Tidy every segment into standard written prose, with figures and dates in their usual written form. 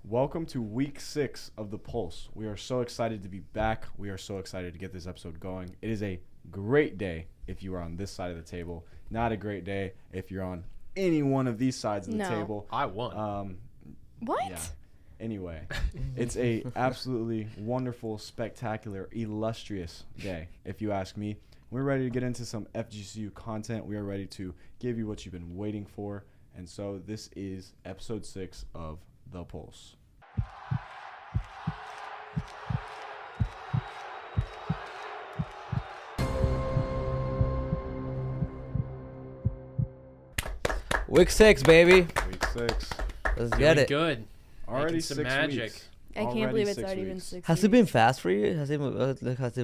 Welcome to week 6 of The Pulse. We are so excited to be back. We are so excited to get this episode going. It is a great day if you are on this side of the table. Not a great day if you're on any one of these sides of the table. I won. What? Yeah. Anyway, it's a absolutely wonderful, spectacular, illustrious day, if you ask me. We're ready to get into some FGCU content. We are ready to give you what you've been waiting for. And so this is episode 6 of The Pulse. Week 6, baby. Week 6. Let's get it. Good. Already Making some 6 magic. weeks. I can't believe it's already been 6 Has it been fast for you? Has it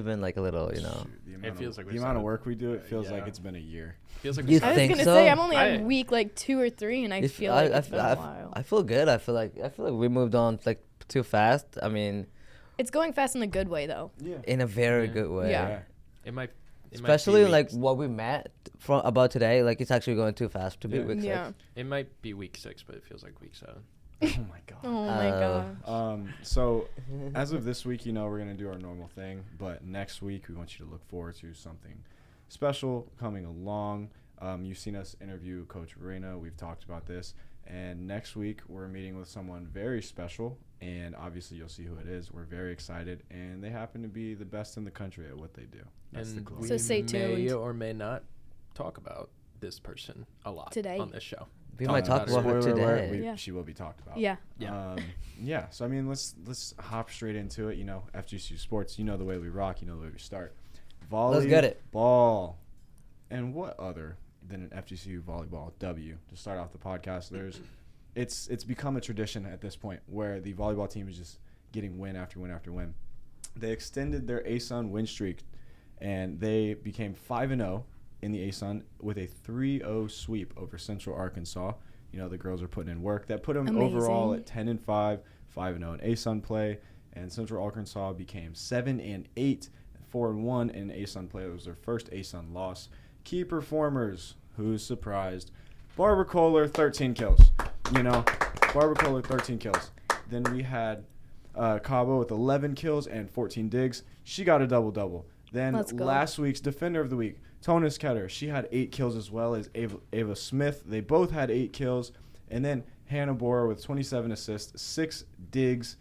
been like a little, Shoot, the amount feels of, like the amount of work we do, it feels like yeah. it's been a year. Feels like You I was think gonna so? say I'm only I- on week like 2 or 3, and I feel like it's been a while. I feel good. I feel like we moved on like too fast. I mean, It's going fast in a good way, though. Yeah. in a very Yeah. good way. Yeah. It might. Especially be like week, what we met from about today. Like it's actually going too fast to be Yeah. week 6. Yeah. It might be week 6, but it feels like week 7. Oh, my God. Oh my god. So as of this week, we're going to do our normal thing. But next week, we want you to look forward to something special coming along. You've seen us interview Coach Reyna. We've talked about this. And next week, we're meeting with someone very special. And obviously, you'll see who it is. We're very excited. And they happen to be the best in the country at what they do. That's the And clue. we So stay may tuned. or may not talk about this person a lot Today. on this show. We might talk about her Spoiler alert, today. Yeah. she will be talked about. Yeah. Yeah. So I mean, let's hop straight into it. FGCU sports. You know the way we rock. You know the way we start. Let's get it. Volleyball. And what other than an FGCU volleyball W to start off the podcast? It's become a tradition at this point where the volleyball team is just getting win after win after win. They extended their ASUN win streak, and they became 5-0 in the ASUN with a 3-0 sweep over Central Arkansas. The girls are putting in work. That put them overall at 10-5, 5-0 in ASUN play. And Central Arkansas became 7-8, 4-1 in ASUN play. It was their first ASUN loss. Key performers, who's surprised? Barbara Kohler, 13 kills. Barbara Kohler, 13 kills. Then we had Cabo with 11 kills and 14 digs. She got a double-double. Then Let's go. Last week's Defender of the Week, Tonis Ketter, she had 8 kills as well as Ava Smith. They both had 8 kills. And then Hannah Borer with 27 assists, 6 digs.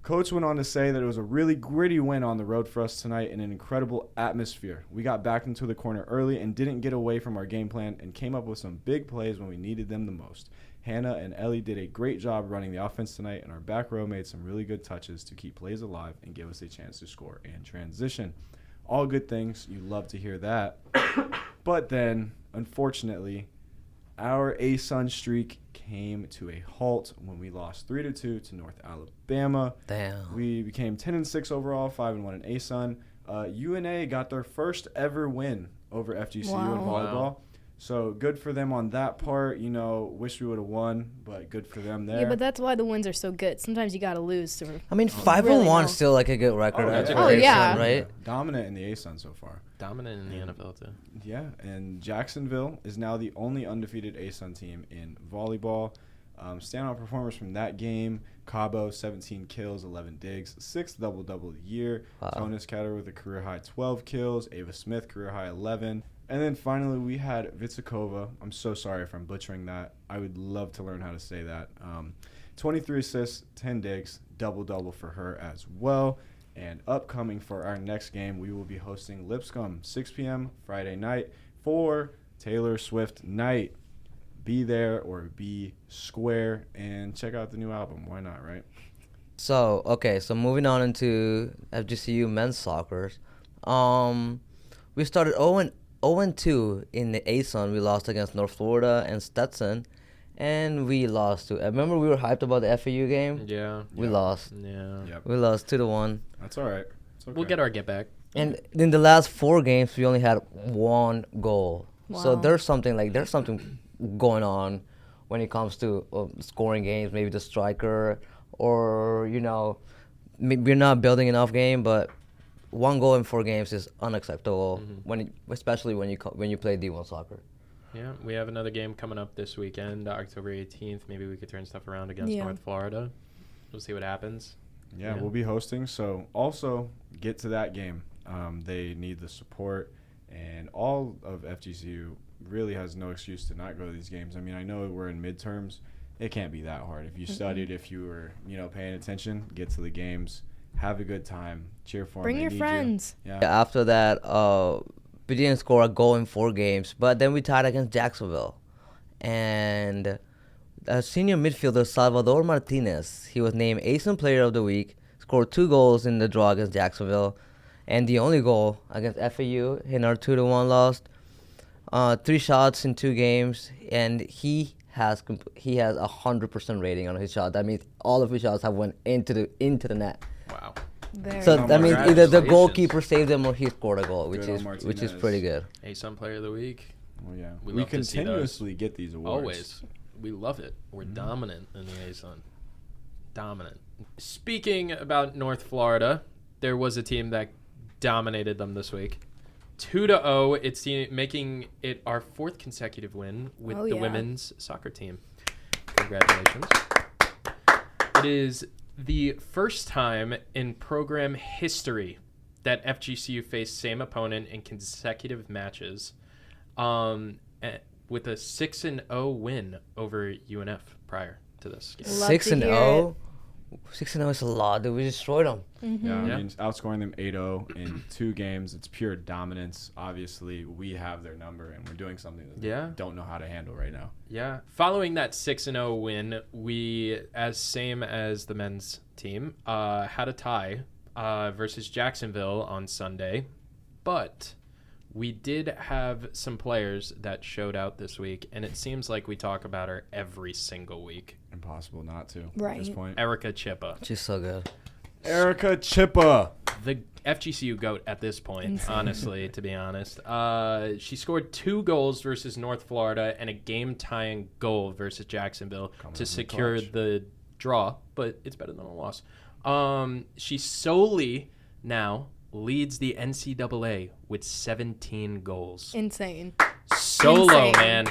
Coach went on to say that it was a really gritty win on the road for us tonight in an incredible atmosphere. We got back into the corner early and didn't get away from our game plan and came up with some big plays when we needed them the most. Hannah and Ellie did a great job running the offense tonight, and our back row made some really good touches to keep plays alive and give us a chance to score and transition. All good things. You love to hear that. But then, unfortunately, our ASUN streak came to a halt when we lost 3-2 to North Alabama. Damn. We became 10-6 overall, 5-1 in ASUN. UNA got their first ever win over FGCU in Wow. volleyball. Wow. So good for them on that part. Wish we would have won, but good for them there. Yeah, but that's why the wins are so good. Sometimes you gotta lose to. I mean, Oh, 5-1 really know. is still like a good record. Oh, yeah. for Oh, ASUN, yeah. Right? Dominant in the ASUN so far. Dominant in the NFL, too. Yeah, and Jacksonville is now the only undefeated ASUN team in volleyball. Standout performers from that game: Cabo, 17 kills, 11 digs, 6th double-double of the year. Wow. Tonis Ketter with a career-high 12 kills. Ava Smith, career-high 11. And then finally, we had Vitsikova. I'm so sorry if I'm butchering that. I would love to learn how to say that. 23 assists, 10 digs, double-double for her as well. And upcoming for our next game, we will be hosting Lipscomb, 6 p.m. Friday night for Taylor Swift Night. Be there or be square and check out the new album. Why not, right? So moving on into FGCU men's soccer. We started 0-2 in the ASUN. We lost against North Florida and Stetson. And we lost to. I remember we were hyped about the FAU game. Yeah. We Yep. lost. Yeah. Yep. We lost 2-1. That's all right. It's okay. We'll get our get back. And in the last 4 games, we only had 1 goal. So Wow. there's something going on when it comes to scoring games. Maybe the striker, or maybe you're not building enough game. But 1 goal in 4 games is unacceptable. Especially when you play D1 soccer. Yeah, we have another game coming up this weekend, October 18th. Maybe we could turn stuff around against Yeah. North Florida. We'll see what happens. Yeah, we'll be hosting. So also get to that game. They need the support, and all of FGCU really has no excuse to not go to these games. I mean, I know we're in midterms. It can't be that hard. If you studied, if you were, paying attention, get to the games, have a good time, cheer for them. Bring your friends. Yeah. After that, we didn't score a goal in 4 games, but then we tied against Jacksonville. And senior midfielder Salvador Martinez, he was named ASUN Player of the Week, scored 2 goals in the draw against Jacksonville, and the only goal against FAU in our 2-1 loss. 3 shots in 2 games, and he has 100% rating on his shot. That means all of his shots have went into the net. Wow. So that means either the goalkeeper saved them or he scored a goal, which is pretty good. ASUN Player of the Week. Well, yeah. We We love to see continuously get these awards. Always. We love it. We're dominant in the ASUN. Dominant. Speaking about North Florida, there was a team that dominated them this week. 2-0. It's making it our 4th consecutive win with the women's soccer team. Congratulations. It is the first time in program history that FGCU faced same opponent in consecutive matches, with a 6-0 win over UNF prior to this game. 6-0? 6-0 is a lot, dude. We destroyed them. Mm-hmm. Yeah, I mean, outscoring them 8-0 in 2 games. It's pure dominance. Obviously, we have their number, and we're doing something that they don't know how to handle right now. Yeah. Following that 6-0 win, we, same as the men's team, had a tie versus Jacksonville on Sunday. But we did have some players that showed out this week, and it seems like we talk about her every single week. Impossible not to at Right. this point. Erica Chippa. She's so good. Erica Chippa. The FGCU GOAT at this point, Insane. honestly, to be honest. She scored 2 goals versus North Florida and a game-tying goal versus Jacksonville to secure the draw, but it's better than a loss. She solely now leads the NCAA with 17 goals. Insane. Solo, Insane. man.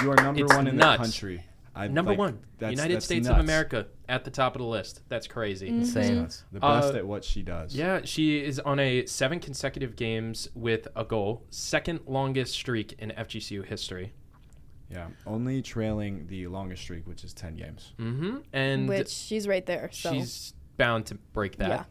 You are number It's 1 in nuts. the country. Number 1. United that's States nuts. of America at the top of the list. That's crazy. Insane. That's the best at what she does. Yeah, she is on a 7 consecutive games with a goal, 2nd longest streak in FGCU history. Yeah, only trailing the longest streak, which is 10 games. Mm-hmm. And Which she's right there. So. she's bound to break that. Yeah.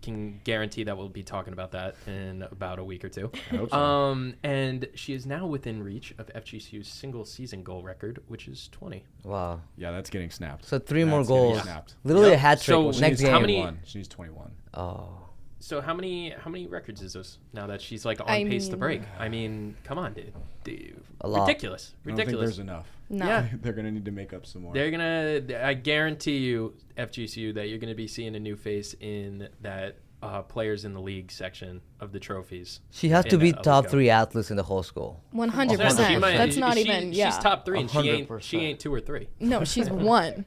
Can guarantee that we'll be talking about that in about a week or 2. I hope so. And she is now within reach of FGCU's single season goal record, which is 20. Wow. Yeah, that's getting snapped. So 3 more That's getting goals. snapped. Literally Yep. a hat trick So She next needs game. how many- 21. She needs 21. Oh. So how many records is this now that she's like on I pace to mean- break? I mean, come on, dude. A lot. Ridiculous. I don't think Ridiculous. there's enough. No. Yeah. They're going to need to make up some more. I guarantee you, FGCU, that you're going to be seeing a new face in that players in the league section of the trophies. She has to in be a top league 3 athletes in the whole school. 100%. She might- That's not she- even, yeah. She's top 3, and she 100%. ain't 2 or 3. No, she's 1.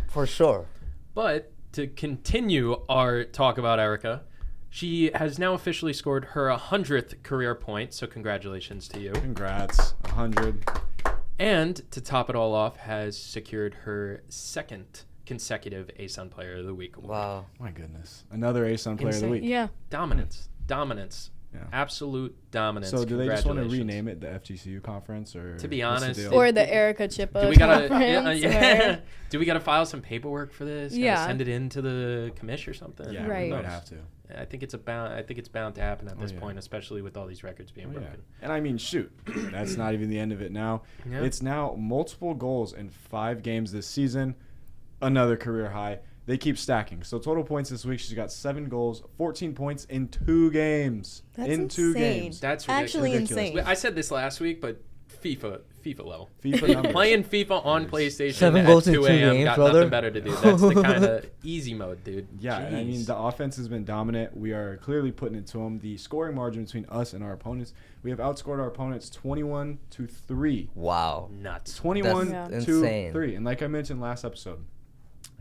For sure. But to continue our talk about Erica, she has now officially scored her 100th career point, so congratulations to you. Congrats. 100. And to top it all off, has secured her 2nd consecutive ASUN Player of the Week award. Wow. My goodness. Another ASUN Player of the Insane. Week. Yeah. Dominance. Yeah. Absolute dominance. So do they just want to Congratulations. rename it the FGCU conference, or To be what's the honest, deal? Or the Erica Chippa Do we gotta conference, yeah. or- Do we gotta file some paperwork for this? Gotta Yeah. send it in to the commish or something? Yeah, Right. we might have to. I think it's bound to happen at this yeah. point, especially with all these records being Oh, yeah. broken. And I mean, shoot, that's not even the end of it now. Yeah. It's now multiple goals in 5 games this season, another career high. They keep stacking. So total points this week, she's got 7 goals, 14 points in 2 games. That's in 2 insane. games. That's Actually ridiculous. insane. I said this last week, but FIFA level. FIFA numbers. Playing FIFA on PlayStation 7 at goals in 2 2 a.m. games, got brother. nothing better to do. That's the kind of easy mode, dude. Yeah, and I mean, Jeez. the offense has been dominant. We are clearly putting it to them. The scoring margin between us and our opponents, we have outscored our opponents 21-3. Wow. Nuts. 21 That's to insane. 3. And like I mentioned last episode,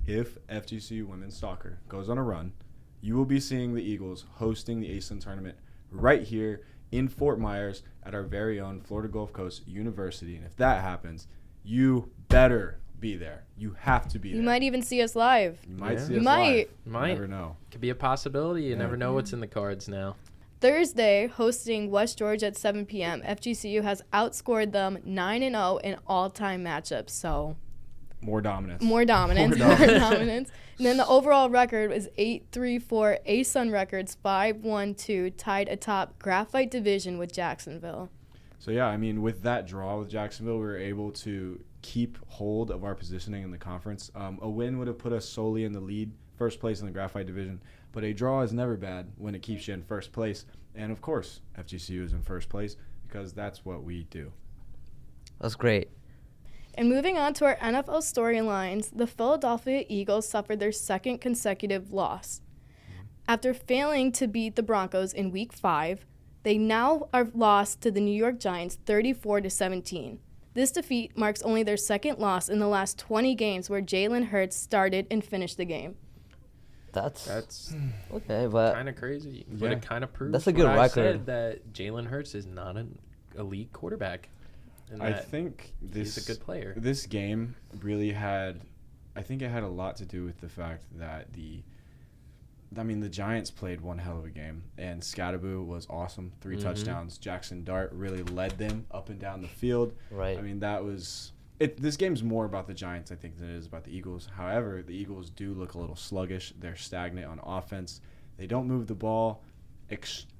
if FGCU women's soccer goes on a run, you will be seeing the Eagles hosting the ASUN tournament right here in Fort Myers at our very own Florida Gulf Coast University. And if that happens, you better be there. You have to be there. You might even see us live. You might Yeah. see You us might. live. Might. You never know. Could be a possibility. You Yeah. never know what's in the cards now. Thursday, hosting West Georgia at 7 p.m., FGCU has outscored them 9-0 in all-time matchups. So More dominance. more dominance. More More dominance. dominance. And then the overall record was 8-3-4. ASUN records 5-1-2, tied atop Graphite Division with Jacksonville. So, yeah, I mean, with that draw with Jacksonville, we were able to keep hold of our positioning in the conference. A win would have put us solely in the lead, first place in the Graphite Division. But a draw is never bad when it keeps you in first place. And, of course, FGCU is in first place because that's what we do. That's great. And moving on to our NFL storylines, the Philadelphia Eagles suffered their second consecutive loss. After failing to beat the Broncos in Week 5, they now are lost to the New York Giants 34-17. This defeat marks only their second loss in the last 20 games where Jalen Hurts started and finished the game. That's okay, Kind but of crazy. But Yeah. it kind of proves That's a what good I record. said, that Jalen Hurts is not an elite quarterback. And I that think he's a good player. This game really had – I think it had a lot to do with the fact that the Giants played one hell of a game, and Scatterboo was awesome. 3 touchdowns. Jackson Dart really led them up and down the field. right. I mean, that was it. This game's more about the Giants, I think, than it is about the Eagles. However, the Eagles do look a little sluggish. They're stagnant on offense. They don't move the ball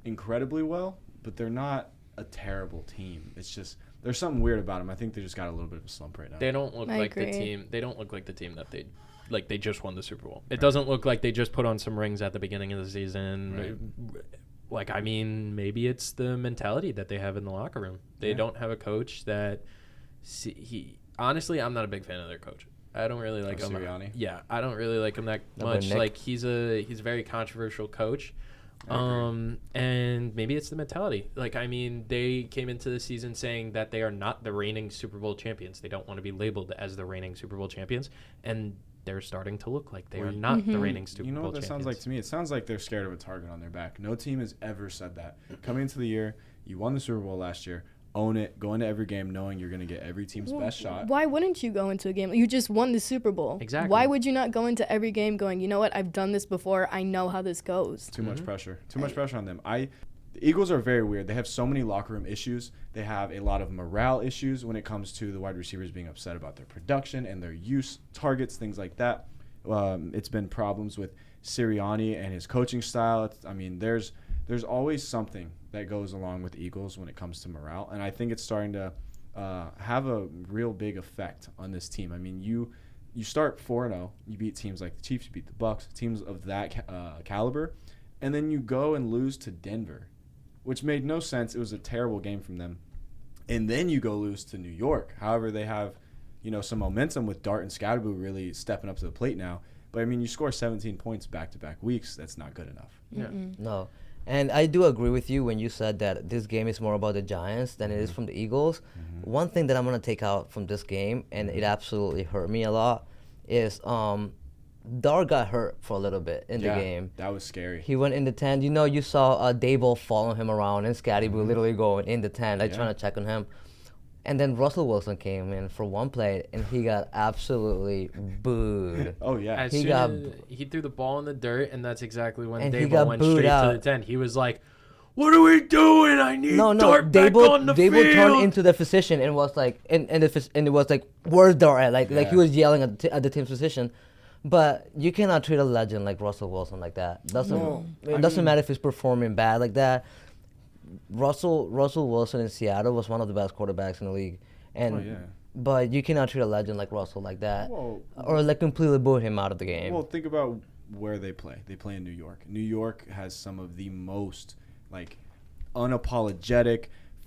incredibly well, but they're not a terrible team. It's just there's something weird about them. I think they just got a little bit of a slump right now. They don't look I like agree. the team. They don't look like the team that they just won the Super Bowl. It doesn't look like they just put on some rings at the beginning of the season. Like, I mean, maybe it's the mentality that they have in the locker room. They don't have a coach that honestly, I'm not a big fan of their coach. I don't really like him. Sirianni? Yeah, I don't really like him that How about much. Nick? Like, he's a very controversial coach. And maybe it's the mentality. Like, I mean, they came into the season saying that they are not the reigning Super Bowl champions. They don't want to be labeled as the reigning Super Bowl champions, and they're starting to look like they are not the reigning Super Bowl champions. You know what that sounds like to me? It sounds like they're scared of a target on their back. No team has ever said that. Coming into the year, you won the Super Bowl last year. Own it. Go into every game knowing you're going to get every team's best shot. Why wouldn't you go into a game? You just won the Super Bowl. Exactly. Why would you not go into every game going, you know what, I've done this before. I know how this goes. Too much pressure. Too much pressure on them. The Eagles are very weird. They have so many locker room issues. They have a lot of morale issues when it comes to the wide receivers being upset about their production and their use, targets, things like that. It's been problems with Sirianni and his coaching style. There's always something that goes along with the Eagles when it comes to morale, and I think it's starting to have a real big effect on this team. I mean, you start 4-0, you beat teams like the Chiefs, you beat the Bucs, teams of that caliber, and then you go and lose to Denver, which made no sense. It was a terrible game from them, and then you go lose to New York. However, they have some momentum with Dart and Scatterboo really stepping up to the plate now. But I mean, you score 17 points back-to-back weeks. That's not good enough. Yeah. No. And I do agree with you when you said that this game is more about the Giants than it is from the Eagles. One thing that I'm going to take out from this game, and it absolutely hurt me a lot, is Dar got hurt for a little bit in the game. That was scary. He went in the tent. You saw Dable following him around and Scatterboo literally going in the tent, trying to check on him. And then Russell Wilson came in for one play, and he got absolutely booed. Oh, yeah. As He soon got as he threw the ball in the dirt, and that's exactly when And he Dable got went booed straight out. to the tent. He was like, "What are we doing? I need No, Dart back on the Dable field." turned into the physician and was like, and it was like, where's Dart at? Like he was yelling at the team's physician. But you cannot treat a legend like Russell Wilson like that. It doesn't matter if he's performing bad like that. Russell Wilson in Seattle was one of the best quarterbacks in the league. But you cannot treat a legend like Russell like that, or like completely boo him out of the game. Well, think about where they play. They play in New York. New York has some of the most unapologetic,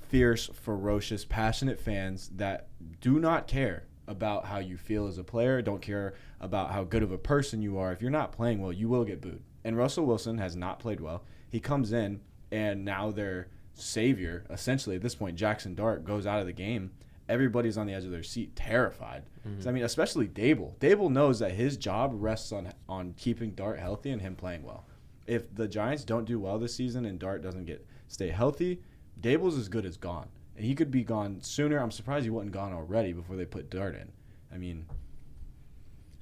fierce, ferocious, passionate fans that do not care about how you feel as a player, don't care about how good of a person you are. If you're not playing well, you will get booed. And Russell Wilson has not played well. He comes in, and now their savior, essentially at this point, Jackson Dart, goes out of the game. Everybody's on the edge of their seat, terrified. I mean, especially Dable. Dable knows that his job rests on keeping Dart healthy and him playing well. If the Giants don't do well this season and Dart doesn't stay healthy, Dable's as good as gone. And he could be gone sooner. I'm surprised he wasn't gone already before they put Dart in. I mean,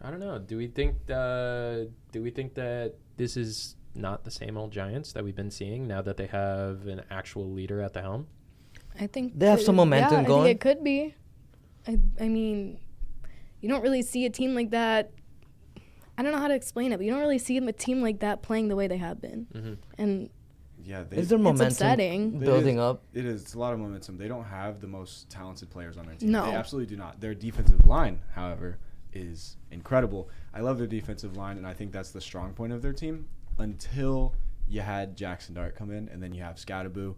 I don't know. Do we think that this is not the same old Giants that we've been seeing now that they have an actual leader at the helm? I think They have some momentum I going. think it could be. I mean, you don't really see a team like that. I don't know how to explain it, but you don't really see a team like that playing the way they have been. Mm-hmm. And Yeah, Is there it's momentum upsetting. building up? It is. It's a lot of momentum. They don't have the most talented players on their team. No. They absolutely do not. Their defensive line, however, is incredible. I love their defensive line, and I think that's the strong point of their team until you had Jackson Dart come in, and then you have Scattaboo.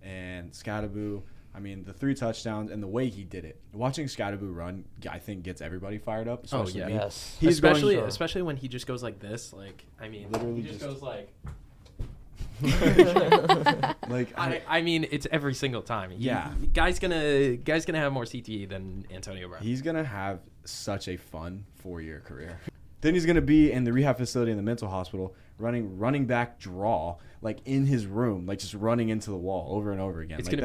And Scattaboo, I mean, the 3 touchdowns and the way he did it. Watching Scattaboo run, I think, gets everybody fired up. Especially me. Yes. He's Especially when he just goes like this. Like, I mean, Literally he just goes like... like I mean, it's every single time. Yeah. Guy's gonna have more CTE than Antonio Brown. he's gonna have such a fun 4-year career. Then he's gonna be in the rehab facility in the mental hospital, running back draw, like in his room, like just running into the wall over and over again. It's like,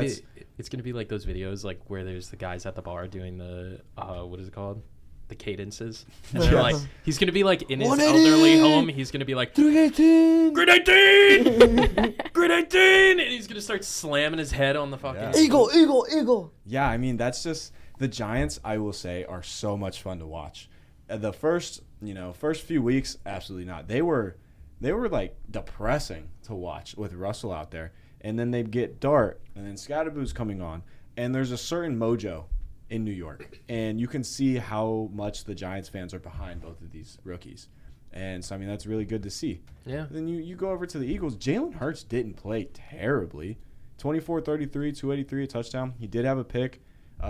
gonna be like those videos like where there's the guys at the bar doing the what is it called? The cadences. And they're like, he's gonna be like in his 180. elderly home. He's gonna be like, 318. Grid 18, Grid 18, and he's gonna start slamming his head on the fucking Yeah. Eagle. Yeah, I mean, that's just the Giants, I will say, are so much fun to watch. The first few weeks, absolutely not. They were like depressing to watch with Russell out there. And then they get Dart, and then Scattaboo's coming on. And there's a certain mojo in New York. And you can see how much the Giants fans are behind both of these rookies. And so, I mean, that's really good to see. Yeah. Then you go over to the Eagles. Jalen Hurts didn't play terribly. 24-33, 283, a touchdown. He did have a pick.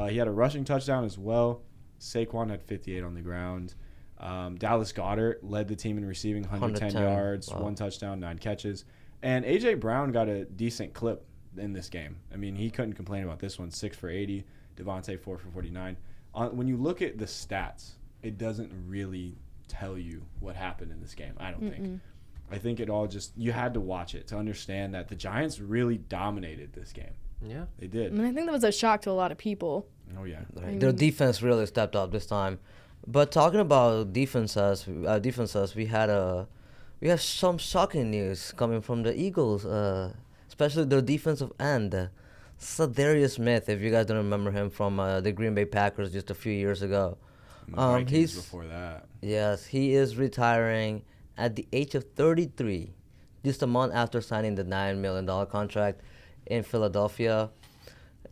He had a rushing touchdown as well. Saquon had 58 on the ground. Dallas Goedert led the team in receiving, 110 yards, Wow. 1 touchdown, 9 catches. And A.J. Brown got a decent clip in this game. I mean, he couldn't complain about this one. 6 for 80. Devontae 4 for 49. When you look at the stats, it doesn't really tell you what happened in this game, I don't think. I think it all just – you had to watch it to understand that the Giants really dominated this game. Yeah. They I did. mean, I think that was a shock to a lot of people. Oh, yeah. Their defense really stepped up this time. But talking about defenses, we have some shocking news coming from the Eagles, especially their defensive end, Sadarius Smith. If you guys don't remember him from the Green Bay Packers just a few years ago, And the Vikings before that. Yes, he is retiring at the age of 33, just a month after signing the $9 million contract in Philadelphia.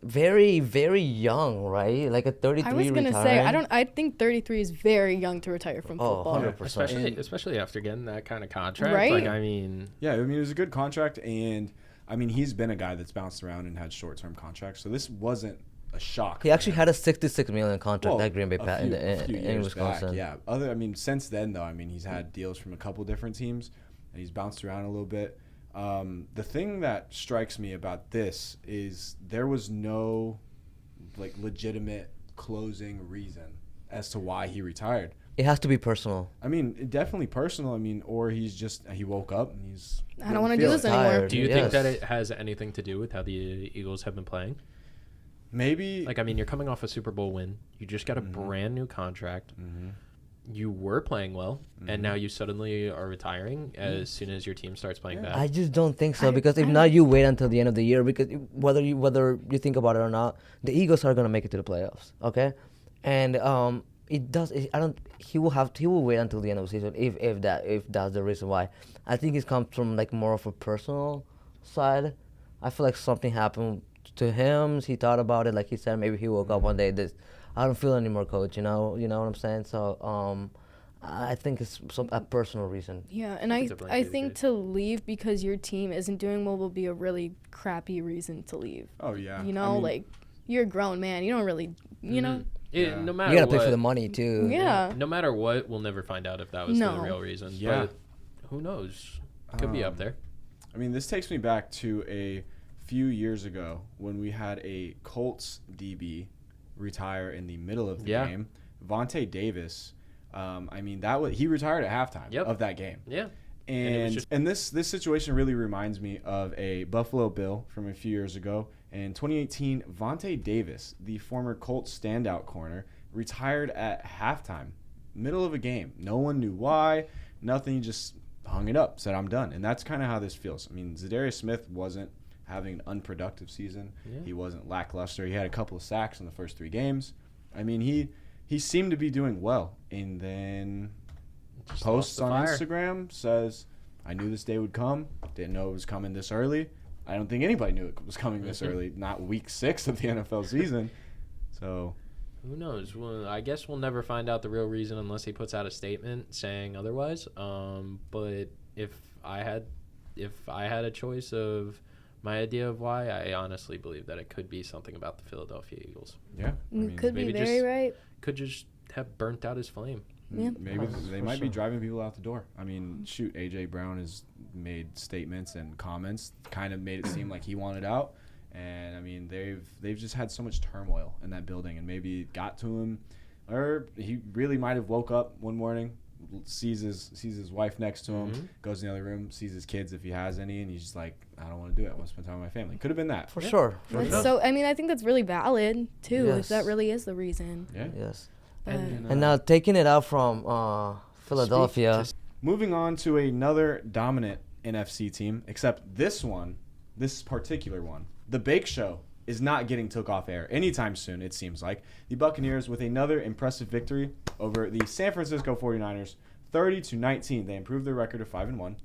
Very, very young, right? Like a 33 I was gonna retiring. say I think 33 is very young to retire from Oh, football. 100%. Especially after getting that kind of contract. Right? Like, I mean, Yeah, I mean, it was a good contract, and, I mean, he's been a guy that's bounced around and had short-term contracts, so this wasn't a shock. He for actually him. had a $66 million contract Well, at Green Bay a few in years Wisconsin. back, yeah. Since then, though, I mean, he's had deals from a couple different teams, and he's bounced around a little bit. The thing that strikes me about this is there was no like legitimate closing reason as to why he retired. It has to be personal. I mean, definitely personal. I mean, or he woke up and he's. I don't want to do feel this it. anymore. Tired. do you Yes. think that it has anything to do with how the Eagles have been playing? Maybe. Like, I mean, you're coming off a Super Bowl win. You just got a brand new contract. You were playing well, and now you suddenly are retiring as soon as your team starts playing bad. I just don't think so because if not, you wait until the end of the year because whether you think about it or not, the Eagles are gonna make it to the playoffs. Okay, and he will wait until the end of the season if that's the reason why. I think it comes from like more of a personal side. I feel like something happened to him. He thought about it, like he said, maybe he woke up one day. I don't feel anymore, coach. You know what I'm saying. So I think it's a personal reason. Yeah, and It's a blank I page. think to leave because your team isn't doing well will be a really crappy reason to leave. Oh yeah. You know, I mean, like you're a grown man. You don't really, you know. Yeah. No matter You gotta what, play for the money too. Yeah. No matter what, we'll never find out if that was No. the real reason. Yeah. But who knows? Could be up there. I mean, this takes me back to a few years ago when we had a Colts DB retire in the middle of the game. Vontae Davis. I mean, he retired at halftime of that game. Yeah. And this situation really reminds me of a Buffalo Bill from a few years ago. In 2018, Vontae Davis, the former Colts standout corner, retired at halftime middle of a game. No one knew why. Nothing. He just hung it up, said, I'm done. And that's kind of how this feels. I mean, Zadarius Smith wasn't having an unproductive season. Yeah. He wasn't lackluster. He had a couple of sacks in the first 3 games. I mean, he seemed to be doing well. And then Just posts lost on the fire. Instagram says, I knew this day would come. Didn't know it was coming this early. I don't think anybody knew it was coming this early. Not week 6 of the NFL season. So Who knows? Well, I guess we'll never find out the real reason unless he puts out a statement saying otherwise. But if I had a choice of my idea of why, I honestly believe that it could be something about the Philadelphia Eagles. yeah, You could be maybe very just- right. Could just have burnt out his flame. Yeah. maybe they For might be sure. driving people out the door. I mean, shoot, AJ Brown has made statements and comments, kind of made it seem like he wanted out. And I mean, they've just had so much turmoil in that building, and maybe it got to him, or he really might have woke up one morning, sees his wife next to him, Mhm. goes in the other room, sees his kids if he has any, and he's just like, I don't want to do it. I want to spend time with my family. Could have been that. For sure. For That's sure. so. I mean, I think that's really valid too. If Yes. that really is the reason. Yeah. Yes. But And now taking it out from Philadelphia. Moving on to another dominant NFC team, except this particular one, the Bake Show is not getting took off air anytime soon, it seems like. The Buccaneers with another impressive victory over the San Francisco 49ers, 30-19. They improved their record to 5-1.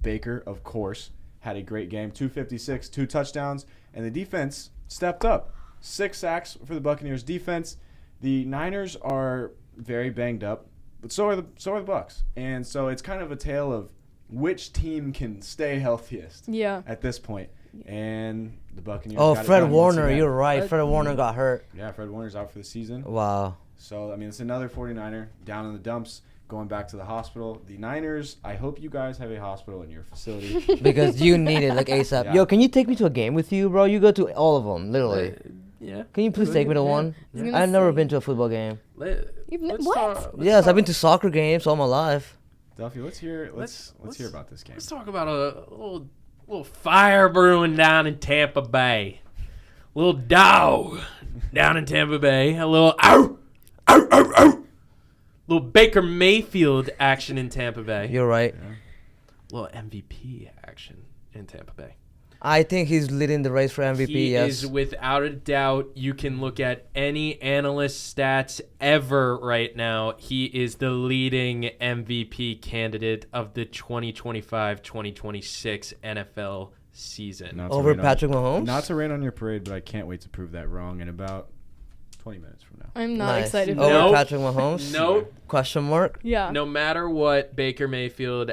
Baker, of course, had a great game, 256, 2 touchdowns, and the defense stepped up. 6 sacks for the Buccaneers defense. The Niners are very banged up, but so are the Bucs. And so it's kind of a tale of which team can stay healthiest yeah. at this point. And the Buccaneers Oh, got it Fred done once Warner, again. you're right. Fred Warner got hurt. Yeah, Fred Warner's out for the season. Wow. So, I mean, it's another 49er down in the dumps, going back to the hospital. The Niners, I hope you guys have a hospital in your facility. Because you need it like ASAP. Yeah. Yo, can you take me to a game with you, bro? You go to all of them, literally. Yeah. Can you please take me to one? I was gonna I've never say- been to a football game. What? Yes, I've been to soccer games all my life. Duffy, let's hear Let's hear about this game. Let's talk about a little fire brewing down in Tampa Bay. Little dog down in Tampa Bay. A little ow, ow, ow, ow. Little Baker Mayfield action in Tampa Bay. You're right. Little MVP action in Tampa Bay. I think he's leading the race for MVP, He yes. is without a doubt. You can look at any analyst stats ever right now. He is the leading MVP candidate of the 2025-2026 NFL season. Not to Over rain on- Patrick Mahomes? Not to rain on your parade, but I can't wait to prove that wrong in about 20 minutes from now. I'm not Nice. excited. Over For Nope. that. Patrick Mahomes? Nope. Question mark? Yeah. No matter what, Baker Mayfield,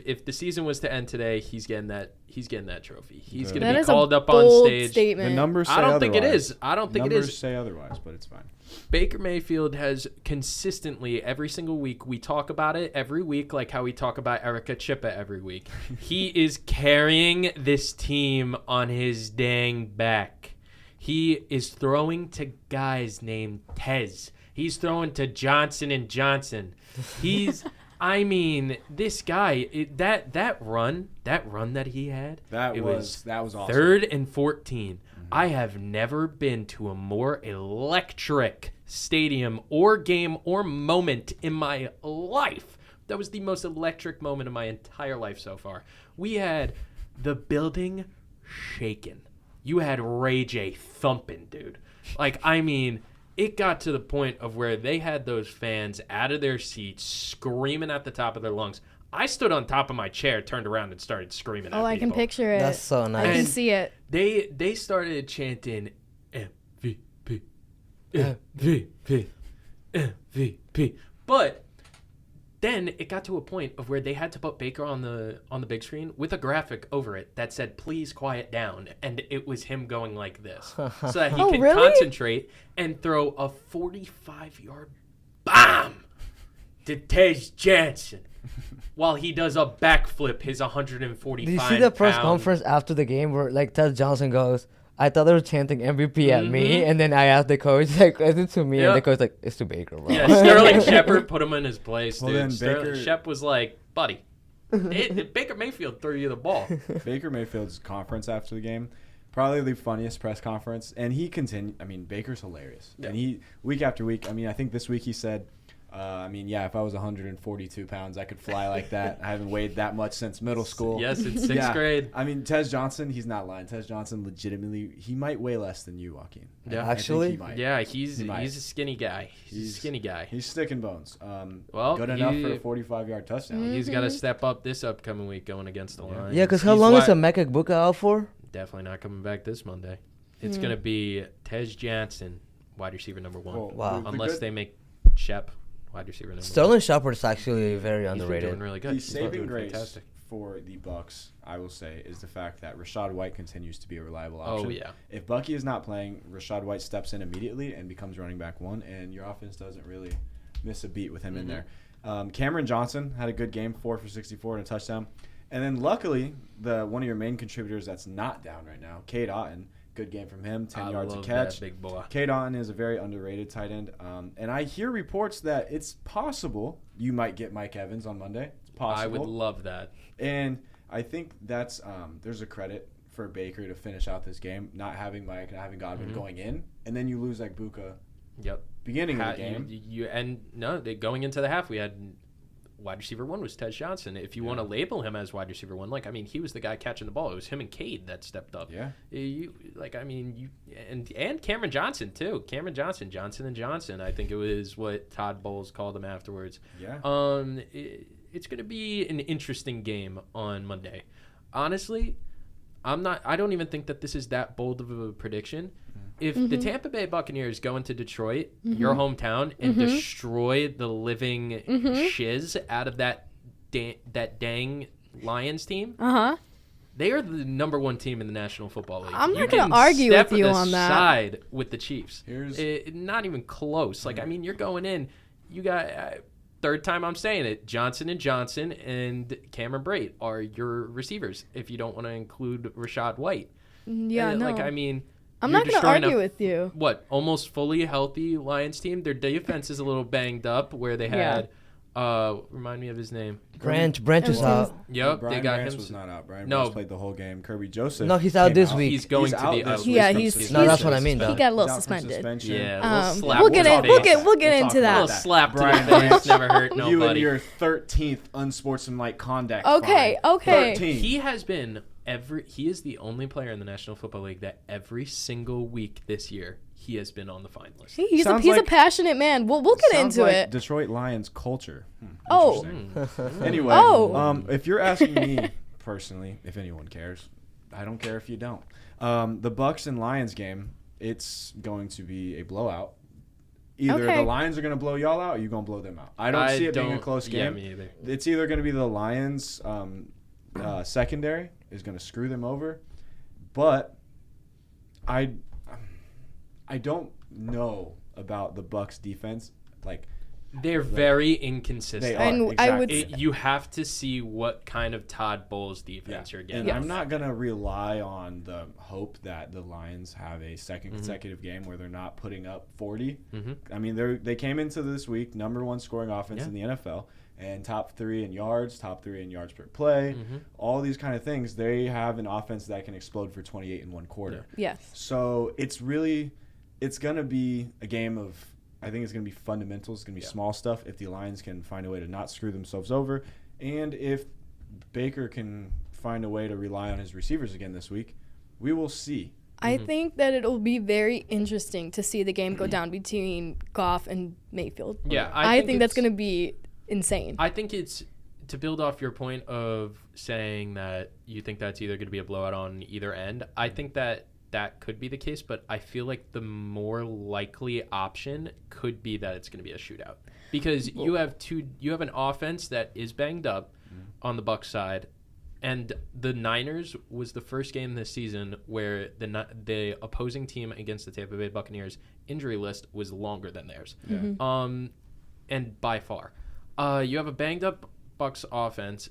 if the season was to end today, he's getting that trophy. He's going to That be is called a up on bold stage. statement. The numbers say I don't think it otherwise. is. I don't think Numbers it is. say otherwise, but it's fine. Baker Mayfield has consistently, every single week, we talk about it every week, like how we talk about Erica Chippa every week. He is carrying this team on his dang back. He is throwing to guys named Tez. He's throwing to Johnson & Johnson. I mean, this guy, that run that he had, That it was awesome. 3rd and 14. I have never been to a more electric stadium or game or moment in my life. That was the most electric moment of my entire life so far. We had the building shaking. You had Ray J thumping, dude. Like, I mean, it got to the point of where they had those fans out of their seats screaming at the top of their lungs. I stood on top of my chair, turned around, and started screaming at Oh, I can people. picture it. That's so I nice. can And- see it. They started chanting MVP, MVP, MVP. But then it got to a point of where they had to put Baker on the big screen with a graphic over it that said "Please quiet down," and it was him going like this, so that he Oh, could really? concentrate and throw a 45-yard bomb to Tej Johnson. While he does a backflip, his 145 Did you see the press pound- conference after the game where like Ted Johnson goes, I thought they were chanting MVP at me, and then I asked the coach, like, is it to me? Yep. And the coach like, it's to Baker, bro. Yeah, Sterling Shepard put him in his place, Well, dude. then Sterling Baker- Shep was like, buddy, Baker Mayfield threw you the ball. Baker Mayfield's conference after the game, probably the funniest press conference. And he continued. I mean, Baker's hilarious. Yeah. And he, week after week, I mean, I think this week he said, I mean, yeah, if I was 142 pounds, I could fly like that. I haven't weighed that much since middle school. Yes, in sixth grade. I mean, Tez Johnson, he's not lying. Tez Johnson, legitimately, he might weigh less than you, Joaquin. Yeah. I think Actually? he might. Yeah, he's a skinny guy. He's a skinny guy. He's sticking bones. Well, good enough for a 45-yard touchdown. He's got to step up this upcoming week going against the Lions. Yeah, because how He's long is Emeka Egbuka out for? Definitely not coming back this Monday. It's going to be Tez Johnson, wide receiver number 1. Well, Wow. Unless they make Shep wide receiver number 1. Sterling Shepard is actually very He's been underrated. doing really good. The He's been saving doing grace fantastic. for the Bucks, I will say, is the fact that Rashad White continues to be a reliable option. Oh, yeah. If Bucky is not playing, Rashad White steps in immediately and becomes running back 1, and your offense doesn't really miss a beat with him in there. Cameron Johnson had a good game, 4 for 64 and a touchdown. And then luckily, one of your main contributors that's not down right now, Cade Otton, good game from him, 10 yards a catch. That big boy. Cade Otton is a very underrated tight end. And I hear reports that it's possible you might get Mike Evans on Monday. It's possible. I would love that. And I think that's there's a credit for Baker to finish out this game, not having Mike, not having Godwin going in, and then you lose Egbuka Yep. beginning of the game. Going into the half, we had wide receiver 1 was Tez Johnson. If you want to label him as wide receiver 1, he was the guy catching the ball. It was him and Cade that stepped up. Yeah. And Cameron Johnson too. Johnson and Johnson. I think it was what Todd Bowles called him afterwards. Yeah. It's going to be an interesting game on Monday. Honestly, I don't even think that this is that bold of a prediction. If the Tampa Bay Buccaneers go into Detroit, your hometown, and destroy the living shiz out of that dang Lions team, they are the number 1 team in the National Football League. I'm not going to argue with you on that. Side with the Chiefs. Not even close. You're going in. You got third time I'm saying it. Johnson and Johnson and Cameron Brate are your receivers. If you don't want to include Rashad White. Yeah, no. I'm You're not going to argue with you. What, almost fully healthy Lions team? Their defense is a little banged up where they had, remind me of his name. Branch is out. Yep, Brian they got Branch him. was not out. Brian Branch played the whole game. Kirby Joseph. No, he's out this came week. He's going to be this out. week Yeah, from he's suspension. No, that's what I mean, though. He got a little He's out from suspended. suspension. Yeah, We'll get into Brian that. A little slap to Brian the face Branch, never hurt You and nobody. your 13th unsportsmanlike conduct. Okay, fine. okay. 13. He has been he is the only player in the National Football League that every single week this year he has been on the fine list. He's Sounds a like- passionate man. We'll get Sounds into like it. Detroit Lions culture. Oh. Interesting. Anyway, if you're asking me personally, if anyone cares, I don't care if you don't. The Bucks and Lions game, it's going to be a blowout. Either the Lions are going to blow y'all out or you're going to blow them out. I don't see it being a close game. Yeah, me either. It's either going to be the Lions secondary is going to screw them over, but I don't know about the Bucks defense. They're very inconsistent. They are. And exactly. I would You have to see what kind of Todd Bowles defense you're getting. And I'm not going to rely on the hope that the Lions have a second consecutive game where they're not putting up 40. I mean, they came into this week number 1 scoring offense in the NFL and top 3 in yards per play, all these kind of things. They have an offense that can explode for 28 in one quarter. Yes. So it's going to be a game of, I think it's going to be fundamentals. It's going to be small stuff if the Lions can find a way to not screw themselves over. And if Baker can find a way to rely on his receivers again this week, we will see. I think that it'll be very interesting to see the game go down between Goff and Mayfield. Yeah, I think that's going to be insane. I think it's to build off your point of saying that you think that's either going to be a blowout on either end. I think that could be the case, but I feel like the more likely option could be that it's going to be a shootout because you have an offense that is banged up on the Bucs side, and the Niners was the first game this season where the opposing team against the Tampa Bay Buccaneers injury list was longer than theirs, and by far. You have a banged up Bucs offense.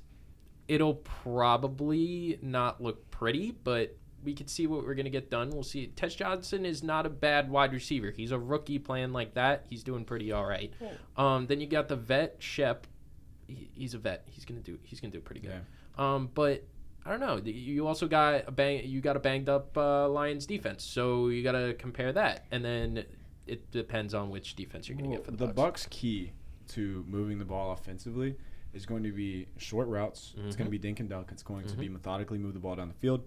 It'll probably not look pretty, but we could see what we're going to get done. We'll see. Tez Johnson is not a bad wide receiver. He's a rookie playing like that. He's doing pretty all right. Then you got the vet Shep. He's a vet. He's gonna do pretty good. Yeah. But I don't know. You also got a banged up Lions defense, so you got to compare that, and then it depends on which defense you're gonna get for the Bucs. Bucs' key to moving the ball offensively is going to be short routes. It's going to be dink and dunk. It's going to be methodically move the ball down the field.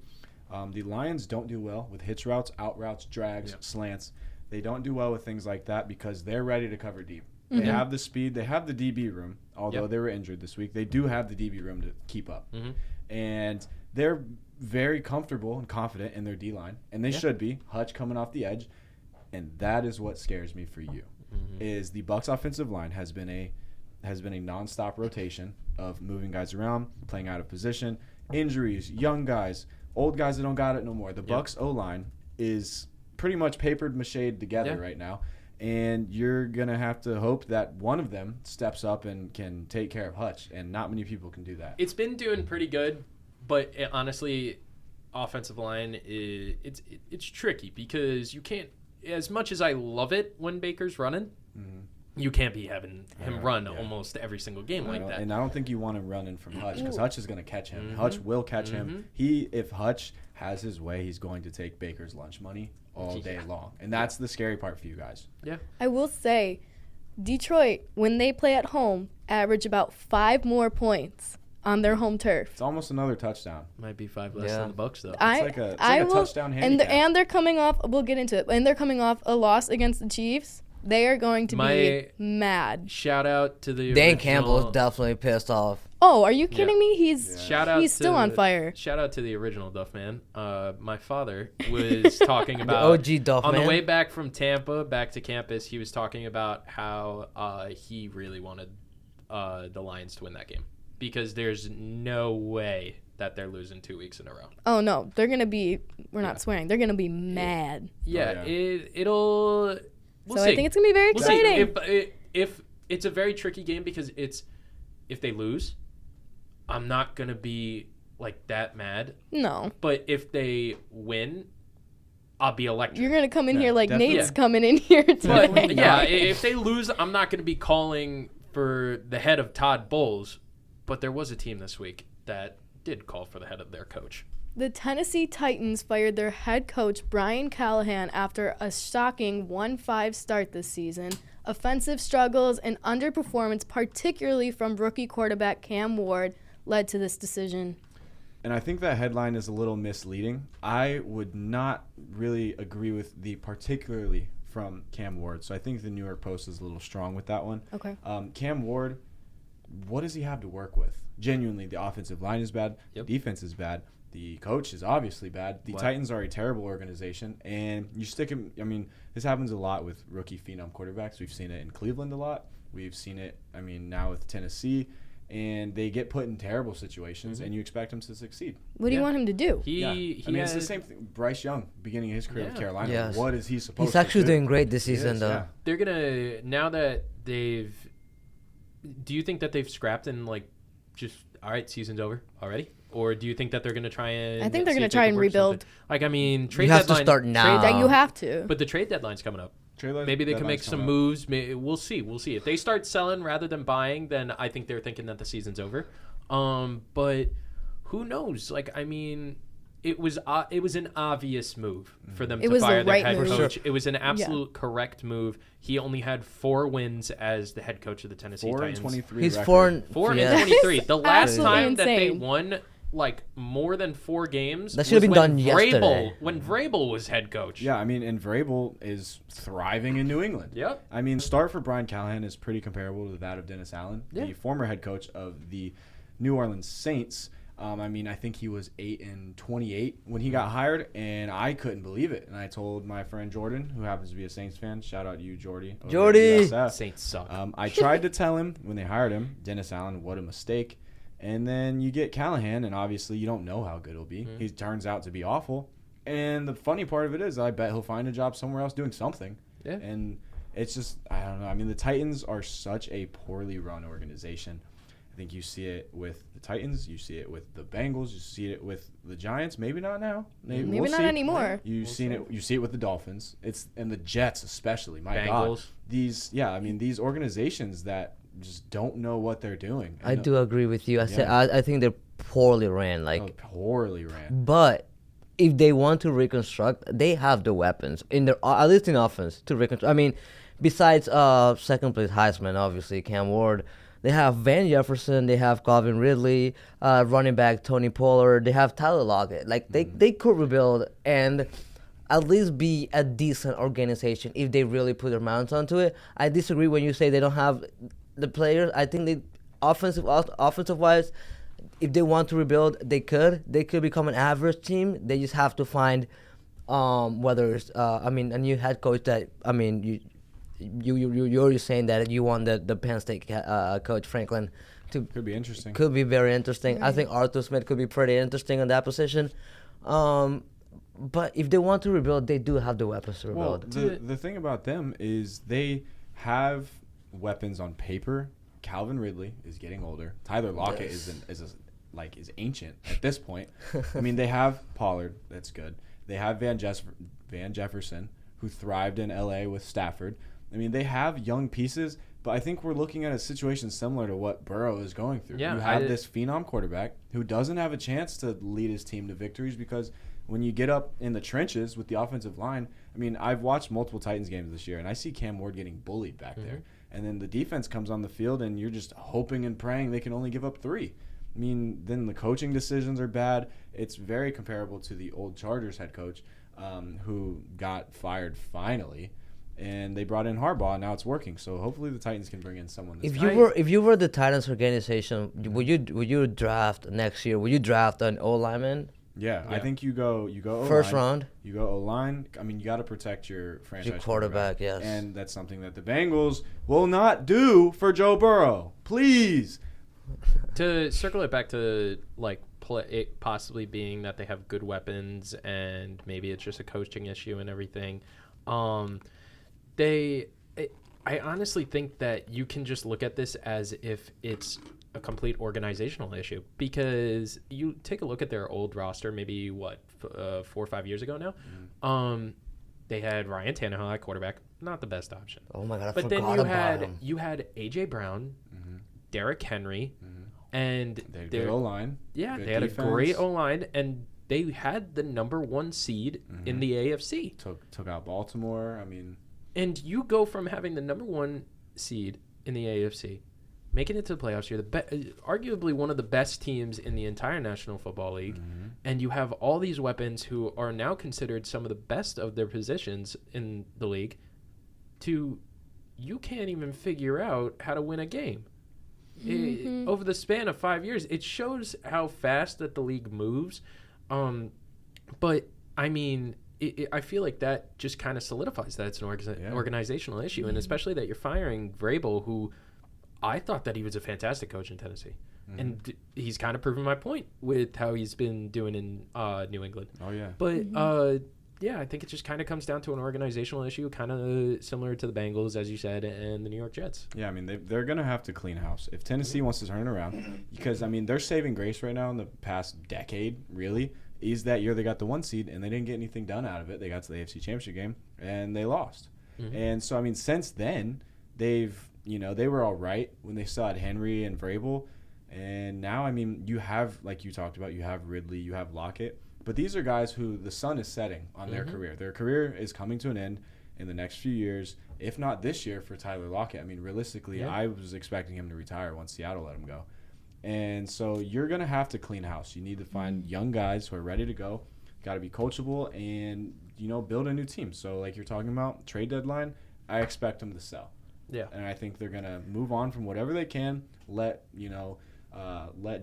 The Lions don't do well with hitch routes, out routes, drags, slants. They don't do well with things like that because they're ready to cover deep. They have the speed. They have the DB room, although they were injured this week. They do have the DB room to keep up. And they're very comfortable and confident in their D-line, and they should be. Hutch coming off the edge. And that is what scares me for you, is the Bucs offensive line has been a nonstop rotation of moving guys around, playing out of position, injuries, young guys, old guys that don't got it no more. The Bucs O-line is pretty much papered mache'd together right now, and you're going to have to hope that one of them steps up and can take care of Hutch, and not many people can do that. It's been doing pretty good, but honestly, offensive line, it's tricky because you can't, as much as I love it when Baker's running, you can't be having him run almost every single game like that. And I don't think you want him running from Hutch because Hutch is going to catch him. Hutch will catch him. If Hutch has his way, he's going to take Baker's lunch money all day long. And that's the scary part for you guys. Yeah. I will say, Detroit, when they play at home, average about 5 more points on their home turf. It's almost another touchdown. Might be 5 less than the Bucs, though. It's like a touchdown handicap. And they're coming off, we'll get into it, and they're coming off a loss against the Chiefs. They are going to be mad. Shout out to the Dan Campbell is definitely pissed off. Oh, are you kidding me? He's still on the, fire. Shout out to the original Duff Man. My father was talking about OG Duff on Man. the way back from Tampa back to campus. He was talking about how he really wanted the Lions to win that game because there's no way that they're losing 2 weeks in a row. Oh no, they're gonna be. We're not swearing. They're gonna be mad. It'll. We'll see. I think it's gonna be very exciting. If it's a very tricky game because if they lose, I'm not gonna be like that mad. No. But if they win, I'll be electric. You're gonna come in here like Nate's coming in here today. But if they lose, I'm not gonna be calling for the head of Todd Bowles. But there was a team this week that did call for the head of their coach. The Tennessee Titans fired their head coach Brian Callahan after a shocking 1-5 start this season. Offensive struggles and underperformance, particularly from rookie quarterback Cam Ward, led to this decision. And I think that headline is a little misleading. I would not really agree with the particularly from Cam Ward. So I think the New York Post is a little strong with that one. Okay. Cam Ward, what does he have to work with? Genuinely, the offensive line is bad. The defense is bad. The coach is obviously bad. The Titans are a terrible organization, and you stick him. I mean, this happens a lot with rookie phenom quarterbacks. We've seen it in Cleveland a lot. We've seen it, now with Tennessee, and they get put in terrible situations, and you expect them to succeed. What do you want him to do? It's the same thing. Bryce Young, beginning of his career with Carolina. Yes. What is he supposed to do? He's actually doing great this season, though. Yeah. They're gonna now that they've. Do you think that they've scrapped and just all right, season's over already? Or do you think that they're going to try and... I think they're going to try and rebuild. Trade deadline... You have to start now. You have to. But the trade deadline's coming up. Maybe they can make some moves. We'll see. If they start selling rather than buying, then I think they're thinking that the season's over. But who knows? It was an obvious move for them to fire their head coach. Sure. It was an absolute correct move. He only had 4 wins as the head coach of the Tennessee Titans. 4-23. He's record. 4-23. The last time that they insane. won more than 4 games that should have been done yesterday. When Vrabel was head coach. Yeah, and Vrabel is thriving in New England. Yep. Start for Brian Callahan is pretty comparable to that of Dennis Allen, the former head coach of the New Orleans Saints. I think he was 8-28 when he got hired, and I couldn't believe it. And I told my friend Jordan, who happens to be a Saints fan, shout out to you, Jordy. Saints suck. I tried to tell him when they hired him, Dennis Allen, what a mistake. And then you get Callahan, and obviously you don't know how good he'll be. Mm-hmm. He turns out to be awful. And the funny part of it is I bet he'll find a job somewhere else doing something. Yeah. And it's just, I don't know. The Titans are such a poorly run organization. I think you see it with the Titans. You see it with the Bengals. You see it with the Giants. Maybe not now. Maybe not anymore. You see it with the Dolphins. And the Jets especially. My Bengals. God. These organizations that just don't know what they're doing. I do agree with you. I think they're poorly ran. Poorly ran. But if they want to reconstruct, they have the weapons at least in offense to reconstruct. besides second place Heisman, obviously Cam Ward. They have Van Jefferson. They have Calvin Ridley, running back Tony Pollard. They have Tyler Lockett. Like they could rebuild and at least be a decent organization if they really put their minds onto it. I disagree when you say they don't have the players. I think they offensive wise, if they want to rebuild, they could. They could become an average team. They just have to find whether it's a new head coach that you're already saying that you want the Penn State coach Franklin to Could be interesting. could be very interesting. Right. I think Arthur Smith could be pretty interesting in that position. But if they want to rebuild, they do have the weapons to Well, rebuild. the thing about them is they have weapons on paper. Calvin Ridley is getting older. Tyler Lockett Yes. is ancient at this point. I mean, they have Pollard. That's good. They have Van Jefferson, who thrived in L.A. with Stafford. I mean, they have young pieces, but I think we're looking at a situation similar to what Burrow is going through. Yeah, you have this phenom quarterback who doesn't have a chance to lead his team to victories because when you get up in the trenches with the offensive line, I mean, I've watched multiple Titans games this year, and I see Cam Ward getting bullied back there. And then the defense comes on the field, and you're just hoping and praying they can only give up 3. I mean, then the coaching decisions are bad. It's very comparable to the old Chargers head coach who got fired finally, and they brought in Harbaugh, and now it's working. So hopefully the Titans can bring in someone this time. If you were the Titans organization, would you draft next year? Would you draft an O lineman Yeah, I think you go O-line, first round? You go O-line. I mean, you got to protect your franchise Your quarterback, yes. And that's something that the Bengals will not do for Joe Burrow. Please. To circle it back to it possibly being that they have good weapons and maybe it's just a coaching issue and everything. I honestly think that you can just look at this as if it's a complete organizational issue because you take a look at their old roster, maybe 4 or 5 years ago now. They had Ryan Tannehill at quarterback, not the best option. Oh my God, I But then forgot about him. you had AJ Brown, Derrick Henry, and They had their good O-line. yeah, good they had defense. a great O-line, and they had the number 1 seed in the AFC. Took out Baltimore. I mean, And you go from having the number 1 seed in the AFC, making it to the playoffs. You're arguably one of the best teams in the entire National Football League, and you have all these weapons who are now considered some of the best of their positions in the league. You can't even figure out how to win a game. Over the span of 5 years, it shows how fast that the league moves. But I mean, I feel like that just kind of solidifies that it's an organizational issue, and especially that you're firing Vrabel, who I thought that he was a fantastic coach in Tennessee, and he's kind of proven my point with how he's been doing in New England. oh yeah. But yeah, I think it just kind of comes down to an organizational issue, kind of similar to the Bengals, as you said, and the New York Jets. Yeah, I mean, they're going to have to clean house. If Tennessee wants to turn it around, because, I mean, their saving grace right now in the past decade, really, is that year they got the 1 seed and they didn't get anything done out of it. They got to the AFC Championship game and they lost. And so, I mean, since then, they were all right when they still had Henry and Vrabel. And now, I mean, you have, like you talked about, you have Ridley, you have Lockett. But these are guys who the sun is setting on their career. Their career is coming to an end in the next few years, if not this year for Tyler Lockett. I mean, realistically, I was expecting him to retire once Seattle let him go. And so you're going to have to clean house. You need to find young guys who are ready to go. Got to be coachable and, build a new team. So like you're talking about, trade deadline, I expect them to sell. Yeah. And I think they're going to move on from whatever they can, let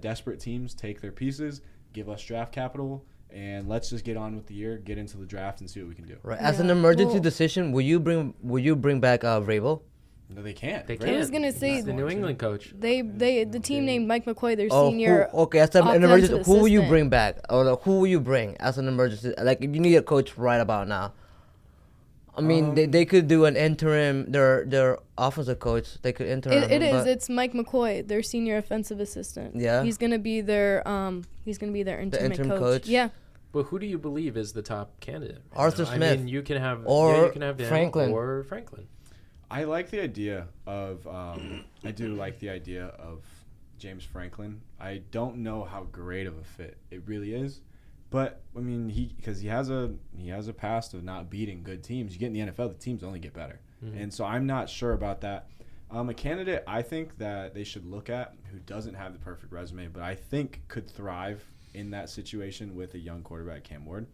desperate teams take their pieces, give us draft capital, and let's just get on with the year, get into the draft, and see what we can do. Right. As an emergency decision, will you bring back Vrabel? No, they can't. They I can't. was gonna say He's the New England coach. the team named Mike McCoy, their senior. Okay, as an emergency, offensive who will you assistant. bring back? Or who will you bring as an emergency? Like, if you need a coach right about now. I mean, they could do an interim. Their offensive coach. They could interim. It is. It's Mike McCoy, their senior offensive assistant. Yeah. He's gonna be their interim coach. Yeah. But who do you believe is the top candidate? right Arthur now? Smith. I mean, you can have Or you can have him Franklin. or Franklin. I like the idea of I do like the idea of James Franklin. I don't know how great of a fit it really is, but I mean he has a past of not beating good teams. You get in the NFL, the teams only get better. And so I'm not sure about that. A candidate I think that they should look at who doesn't have the perfect resume, but I think could thrive in that situation with a young quarterback, Cam Ward.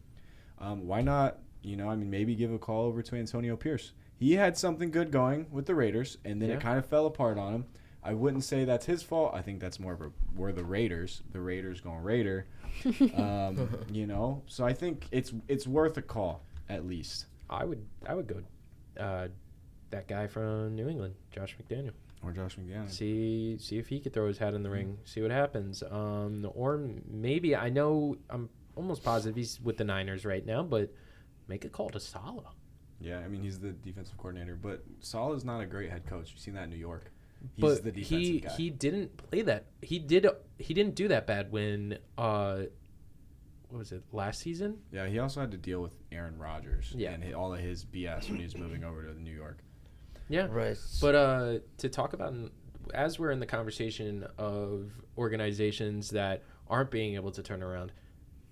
Why not, maybe give a call over to Antonio Pierce. He had something good going with the Raiders, and then it kind of fell apart on him. I wouldn't say that's his fault. I think that's more of we're the Raiders going Raider. So I think it's worth a call at least. I would go that guy from New England, Josh McDaniel. Or Josh McDaniel. See if he could throw his hat in the ring. See what happens. Or maybe, I know I'm almost positive he's with the Niners right now, but make a call to Saleh. Yeah, I mean, he's the defensive coordinator, but Saleh's not a great head coach. You've seen that in New York. He's the defensive guy. He didn't play that. He didn't do that bad when what was it, last season? Yeah, he also had to deal with Aaron Rodgers and all of his BS when he was moving over to New York. Yeah. Right. But to talk about, as we're in the conversation of organizations that aren't being able to turn around,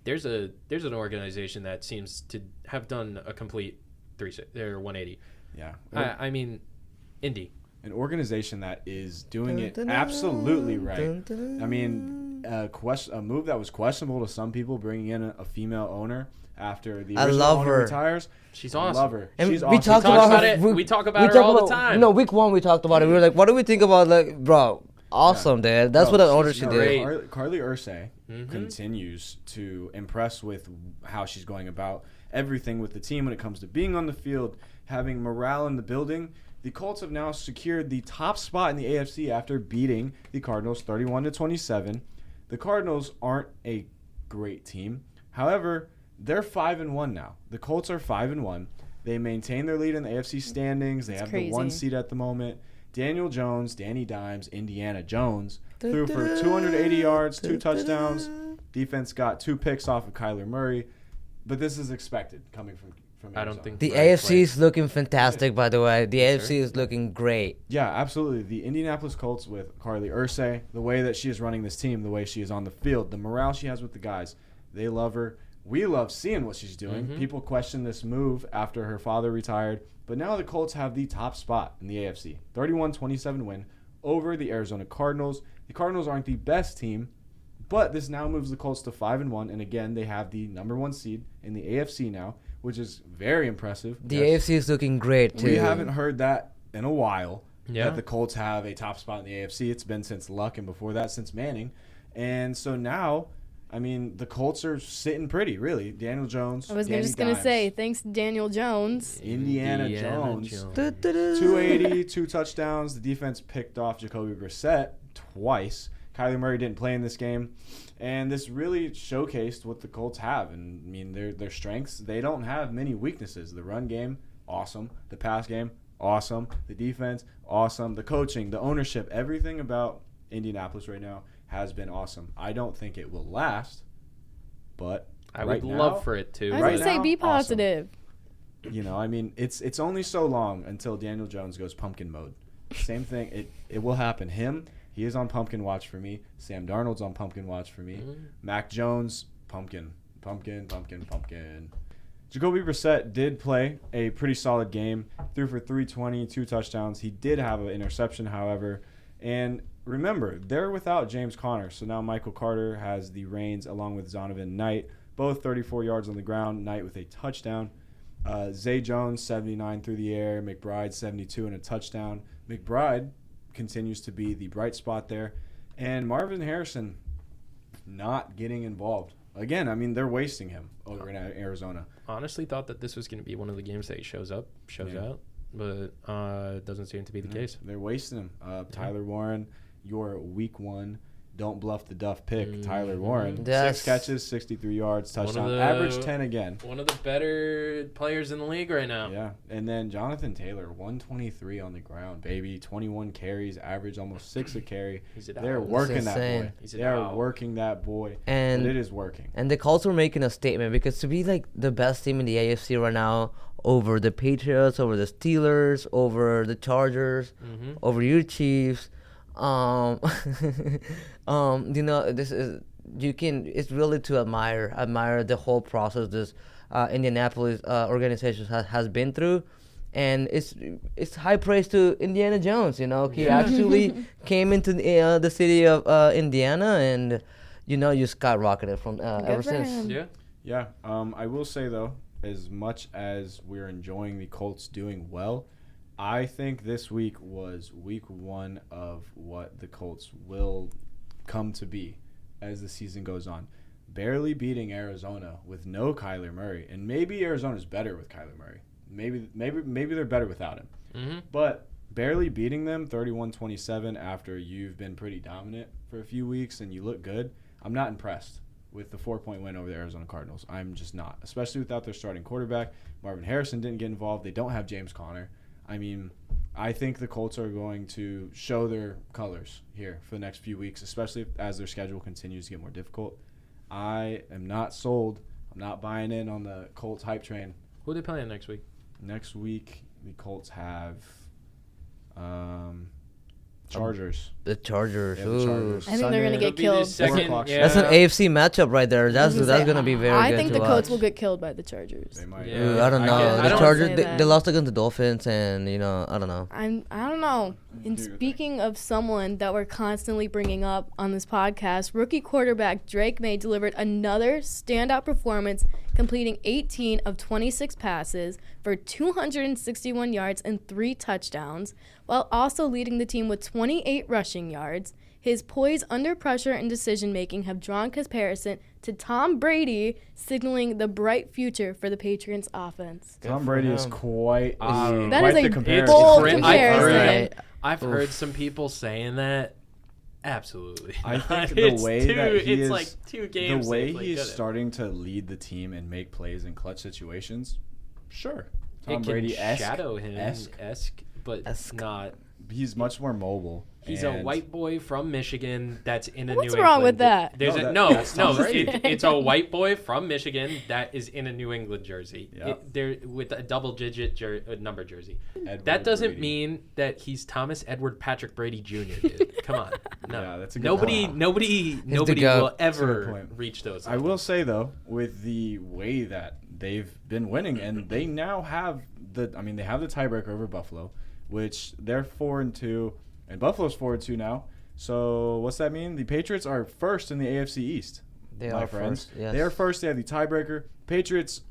there's an organization that seems to have done a complete 180. Yeah. I mean, Indy. An organization that is doing it absolutely right. I mean, a move that was questionable to some people, bringing in a female owner after the original owner retires. She's awesome. I love her. And She's we awesome. talked about it. We talk about her talk all the about- time. No, week 1 we talked about it. We were like, what do we think about, like, bro, awesome, dude. That's what an owner should do. great. Carly Ursay continues to impress with how she's going about everything with the team when it comes to being on the field, having morale in the building. The Colts have now secured the top spot in the AFC after beating the Cardinals 31-27. The Cardinals aren't a great team. However, they're 5-1 now. The Colts are 5-1. They maintain their lead in the AFC standings. They have the 1 seed at the moment. Daniel Jones, Danny Dimes, Indiana Jones threw for 280 yards, 2 touchdowns. Defense got 2 picks off of Kyler Murray. But this is expected coming from I Arizona. don't think The AFC is looking fantastic, by the way. The AFC is looking great. Yeah, absolutely. The Indianapolis Colts with Carly Ursay, the way that she is running this team, the way she is on the field, the morale she has with the guys, they love her. We love seeing what she's doing. People question this move after her father retired, but now the Colts have the top spot in the AFC. 31-27 win over the Arizona Cardinals. The Cardinals aren't the best team, but this now moves the Colts to 5-1, and again, they have the number 1 seed in the AFC now, which is very impressive. The AFC is looking great, too. We haven't heard that in a while, Yeah. that the Colts have a top spot in the AFC. It's been since Luck, and before that, since Manning. And so now, I mean, the Colts are sitting pretty, really. Daniel Jones, I was Danny just going to Dimes, say, thanks to Daniel Jones. Indiana Jones. 280. 280, 2 touchdowns. The defense picked off Jacoby Brissett twice. Kyler Murray didn't play in this game. And this really showcased what the Colts have. And, I mean, their strengths, they don't have many weaknesses. The run game, awesome. The pass game, awesome. The defense, awesome. The coaching, the ownership, everything about Indianapolis right now has been awesome. I don't think it will last, but I right would now, love for it to. I was Right going to say, now, be awesome. positive. I mean, it's only so long until Daniel Jones goes pumpkin mode. Same thing. It will happen. He is on pumpkin watch for me. Sam Darnold's on pumpkin watch for me. Mac Jones, pumpkin. Jacoby Brissett did play a pretty solid game. Threw for 320, 2 touchdowns. He did have an interception, however. And remember, they're without James Conner. So now Michael Carter has the reins along with Zonovan Knight. Both 34 yards on the ground. Knight with a touchdown. Zay Jones, 79 through the air. McBride, 72 and a touchdown. McBride continues to be the bright spot there. And Marvin Harrison not getting involved. Again, I mean, they're wasting him over in Arizona. Honestly thought that this was going to be one of the games that he shows out, but it doesn't seem to be the case. They're wasting him. Tyler Warren, your week 1 don't bluff the duff pick. Tyler Warren, Yes. 6 catches, 63 yards, touchdown, the- average 10 again. One of the better players in the league right now. Yeah, and then Jonathan Taylor, 123 on the ground, baby, 21 carries, average almost 6 a carry. He's a They're dog. working That's that insane. boy. He's a They're dog. working that boy, And and it is working. And the Colts were making a statement because to be like the best team in the AFC right now, over the Patriots, over the Steelers, over the Chargers, over your Chiefs, this is it's really to admire the whole process this Indianapolis organization has been through, And it's high praise to Indiana Jones. You know, he actually came into the city of Indiana, and you skyrocketed from ever for since. him. Yeah. Yeah. I will say though, as much as we're enjoying the Colts doing well, I think this week was week 1 of what the Colts will come to be as the season goes on. Barely beating Arizona with no Kyler Murray, and maybe Arizona's better with Kyler Murray. Maybe they're better without him. Mm-hmm. But barely beating them 31-27 after you've been pretty dominant for a few weeks and you look good. I'm not impressed with the 4-point win over the Arizona Cardinals. I'm just not, especially without their starting quarterback. Marvin Harrison didn't get involved. They don't have James Conner. I mean, I think the Colts are going to show their colors here for the next few weeks, especially as their schedule continues to get more difficult. I am not sold. I'm not buying in on the Colts hype train. Who are they playing next week? Next week, the Colts have Chargers. The Chargers. Yeah, the Ooh. Chargers. I think they're gonna Sunday. get killed. That's an AFC matchup right there. That's gonna be very I good think to the Colts watch. will get killed by the Chargers. They might. Yeah. Ooh, I don't know. I The don't Chargers, say they that. lost against the Dolphins, and I don't know. I don't know. And Do your speaking of someone that we're constantly bringing up on this podcast, rookie quarterback Drake May delivered another standout performance, completing 18 of 26 passes for 261 yards and 3 touchdowns, while also leading the team with 28 rushing yards. His poise under pressure and decision-making have drawn comparison to Tom Brady, signaling the bright future for the Patriots offense. Tom Brady is quite, That quite is a the comparison. bold It's comparison. I've heard some people saying that. Absolutely. I not. think the It's way that he it's is, like 2 games. the way they played he is good at. starting to lead the team and make plays in clutch situations, sure. Tom It can Brady-esque. shadow him, esque. but Esque. not. He's much more mobile. He's a and white boy from Michigan that's in a What's New wrong England. with that? There's that's Tom Brady. it's a white boy from Michigan that is in a New England jersey. Yep. They're with a double-digit number jersey. Edward That doesn't Brady. mean that he's Thomas Edward Patrick Brady Jr. Dude. Come on, no. Yeah, that's a good nobody point. Nobody the will goat. That's a good ever point. reach those. I will say though, with the way that they've been winning, and they now have they have the tiebreaker over Buffalo, which they're 4-2, and Buffalo's 4-2 now. So what's that mean? The Patriots are first in the AFC East. They my are friends. first, yes. They are first. They have the tiebreaker. Patriots,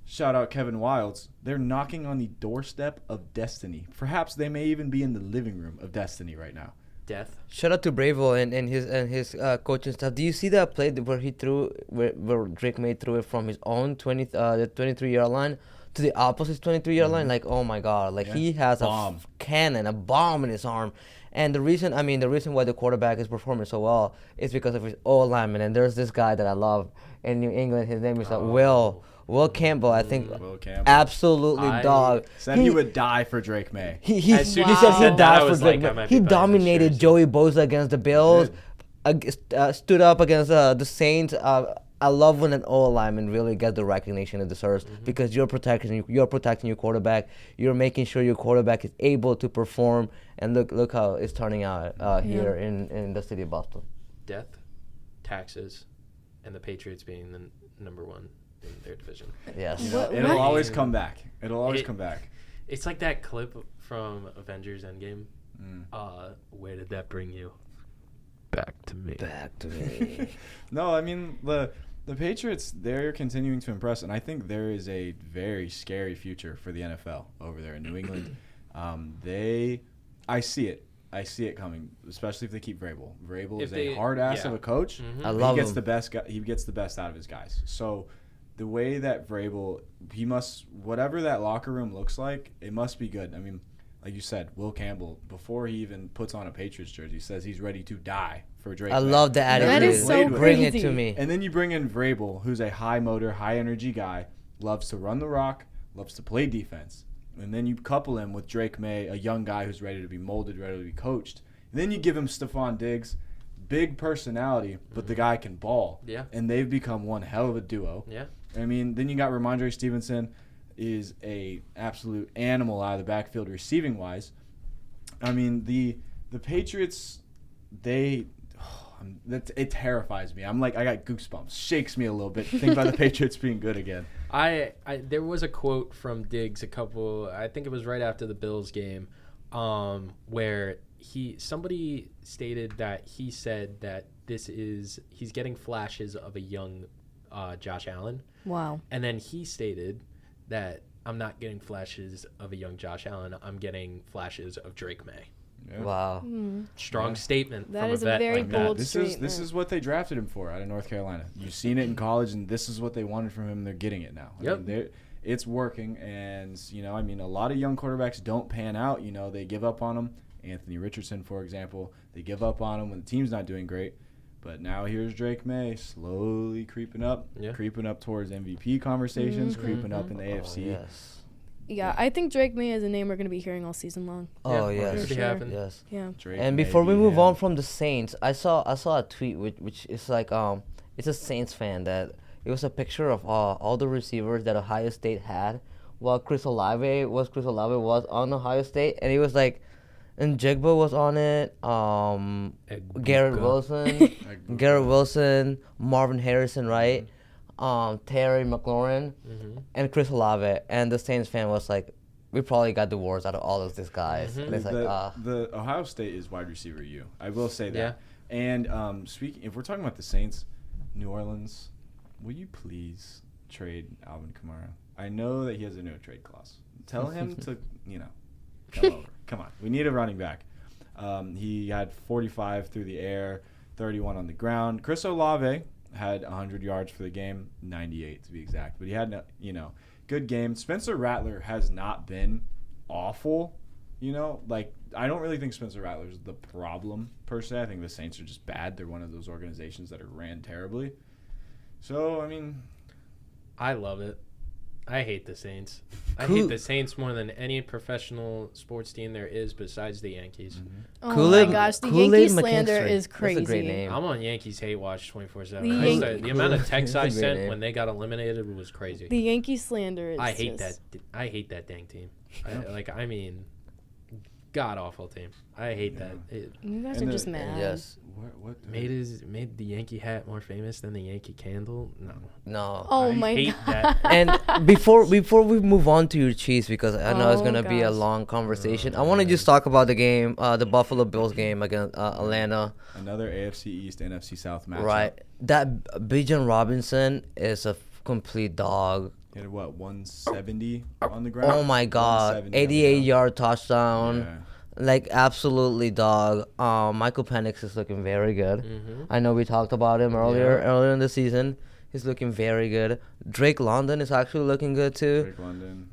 shout out Kevin Wilds. They're knocking on the doorstep of destiny. Perhaps they may even be in the living room of destiny right now. Death. Shout out to Bravo and his coaching staff. Do you see that play where he threw where Drake May threw it from his own the 23-yard line to the opposite 23-yard line? Like, oh my God! Like, Yeah. he has Bomb. a bomb in his arm. And the reason why the quarterback is performing so well is because of his O-lineman. And there's this guy that I love in New England. His name is Will Campbell. I think Will Campbell. absolutely dog. Said he would die for Drake May. He As soon as said you he said that, died I for was Drake like, I May. might He be buying this dominated jersey. Joey Bosa against the Bills. Stood up against the Saints. I love when an O lineman really gets the recognition it deserves because you're protecting your quarterback. You're making sure your quarterback is able to perform. And look how it's turning out here in the city of Boston. Death, taxes, and the Patriots being the number 1 in their division. Yes. It'll always come back. It'll always come back. It's like that clip from Avengers Endgame. Where did that bring you? Back to me. Back to me. No, I mean the Patriots, they're continuing to impress, and I think there is a very scary future for the NFL over there in New England. I see it. I see it coming, especially if they keep Vrabel. Vrabel is a hard ass of a coach. I love he gets him. the best. He gets the best out of his guys. So the way that Vrabel, whatever that locker room looks like, it must be good. I mean, like you said, Will Campbell, before he even puts on a Patriots jersey, says he's ready to die for Drake I May. love the attitude. That is so Bring it crazy. to me. And then you bring in Vrabel, who's a high motor, high energy guy, loves to run the rock, loves to play defense. And then you couple him with Drake May, a young guy who's ready to be molded, ready to be coached. And then you give him Stephon Diggs, big personality, but the guy can ball. Yeah. And they've become one hell of a duo. Yeah. I mean, then you got Ramondre Stevenson, is a absolute animal out of the backfield receiving wise. I mean, the Patriots, it terrifies me. I'm like, I got goosebumps. Shakes me a little bit. Think about the Patriots being good again. There was a quote from Diggs I think it was right after the Bills game, where somebody stated that he said that he's getting flashes of a young Josh Allen. Wow. And then he stated that I'm not getting flashes of a young Josh Allen. I'm getting flashes of Drake May. Yeah. Wow. Strong statement. That from is a a vet very like that. bold This statement. is what they drafted him for out of North Carolina. You've seen it in college, and this is what they wanted from him. They're getting it now. Yep. I mean, it's working, and a lot of young quarterbacks don't pan out. They give up on them. Anthony Richardson, for example, they give up on him when the team's not doing great. But now here's Drake May slowly creeping up towards MVP conversations, creeping up in the AFC. Yes. Yeah, I think Drake May is a name we're going to be hearing all season long. Oh Yeah, yes. could be sure. happening. Yes. Yeah. Drake And May before we be move him. on from the Saints, I saw a tweet which is like it's a Saints fan that it was a picture of all the receivers that Ohio State had while Chris Olave was on Ohio State, and he was like, and Jigba was on it, Garrett Wilson, Marvin Harrison, right? Terry McLaurin, and Chris Olave, and the Saints fan was like, we probably got the worst out of all of these guys. And it's like, the Ohio State is wide receiver U. I will say that. Yeah. And if we're talking about the Saints, New Orleans, will you please trade Alvin Kamara? I know that he has a no trade clause. Tell him to, come over. Come on. We need a running back. He had 45 through the air, 31 on the ground. Chris Olave had 100 yards for the game, 98 to be exact. But he had, good game. Spencer Rattler has not been awful. I don't really think Spencer Rattler is the problem per se. I think the Saints are just bad. They're one of those organizations that are ran terribly. So, I love it. I hate the Saints. I hate the Saints more than any professional sports team there is besides the Yankees. Oh Kool-Aid- my gosh, the Kool-Aid Yankee slander McKinstry. is crazy. That's a great name. I'm on Yankees hate watch 24/7. The The amount of texts I That's a great sent name. when they got eliminated was crazy. The Yankee slander is I hate just, that. I hate that dang team. God awful team. I hate that. It You guys And are just the- mad. yes. what made the Yankee hat more famous than the Yankee candle. No. Oh I my hate god. that. And before we move on to your Chiefs, because I know it's Oh, gonna be a gosh. long conversation, I want to just talk about the game, the Buffalo Bills game against Atlanta. Another AFC East, NFC South matchup. Right. That Bijan Robinson is a complete dog. He had 170 on the ground? Oh my God! 170 on the 88-yard touchdown. Yeah. Like absolutely dog. Michael Penix is looking very good. I know we talked about him earlier in the season. He's looking very good. Drake London is actually looking good too. Drake London.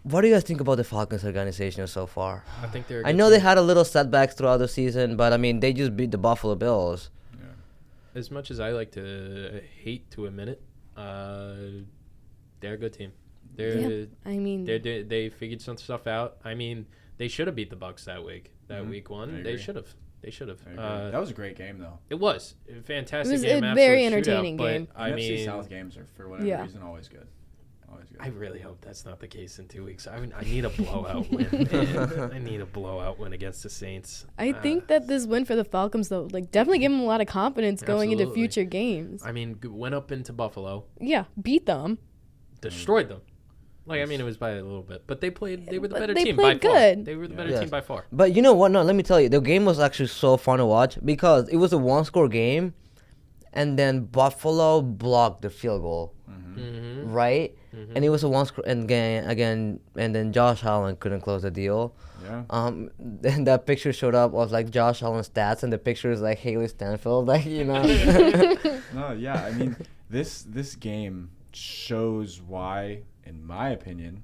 What do you guys think about the Falcons organization so far? I think they're. I know they had a little setbacks throughout the season, but I mean they just beat the Buffalo Bills. Yeah. As much as I like to hate to admit it, they're a good team. They figured some stuff out. I mean, they should have beat the Bucs that week. Week one, they should have. They should have. That was a great game, though. It was a fantastic It was game. a absolute very shootout, entertaining but, game. I NFC mean, South games are, for whatever reason, always good. Always good. I really hope that's not the case in 2 weeks. I need a blowout win. Man. I need a blowout win against the Saints. I think that this win for the Falcons, though, definitely gave them a lot of confidence going into Absolutely. future games. I mean, went up into Buffalo, Yeah, beat them. destroyed them. It was by a little bit, but they were the But better they team by played far. good. They were the better Yes. team by far. But you know what? No, let me tell you, the game was actually so fun to watch because it was a one-score game, and then Buffalo blocked the field goal, Mm-hmm. right? And it was a one-score and again, and then Josh Allen couldn't close the deal. Yeah. Then that picture showed up of Josh Allen's stats, and the picture is Haley Stanfield, No, yeah. I mean, this game shows why, in my opinion,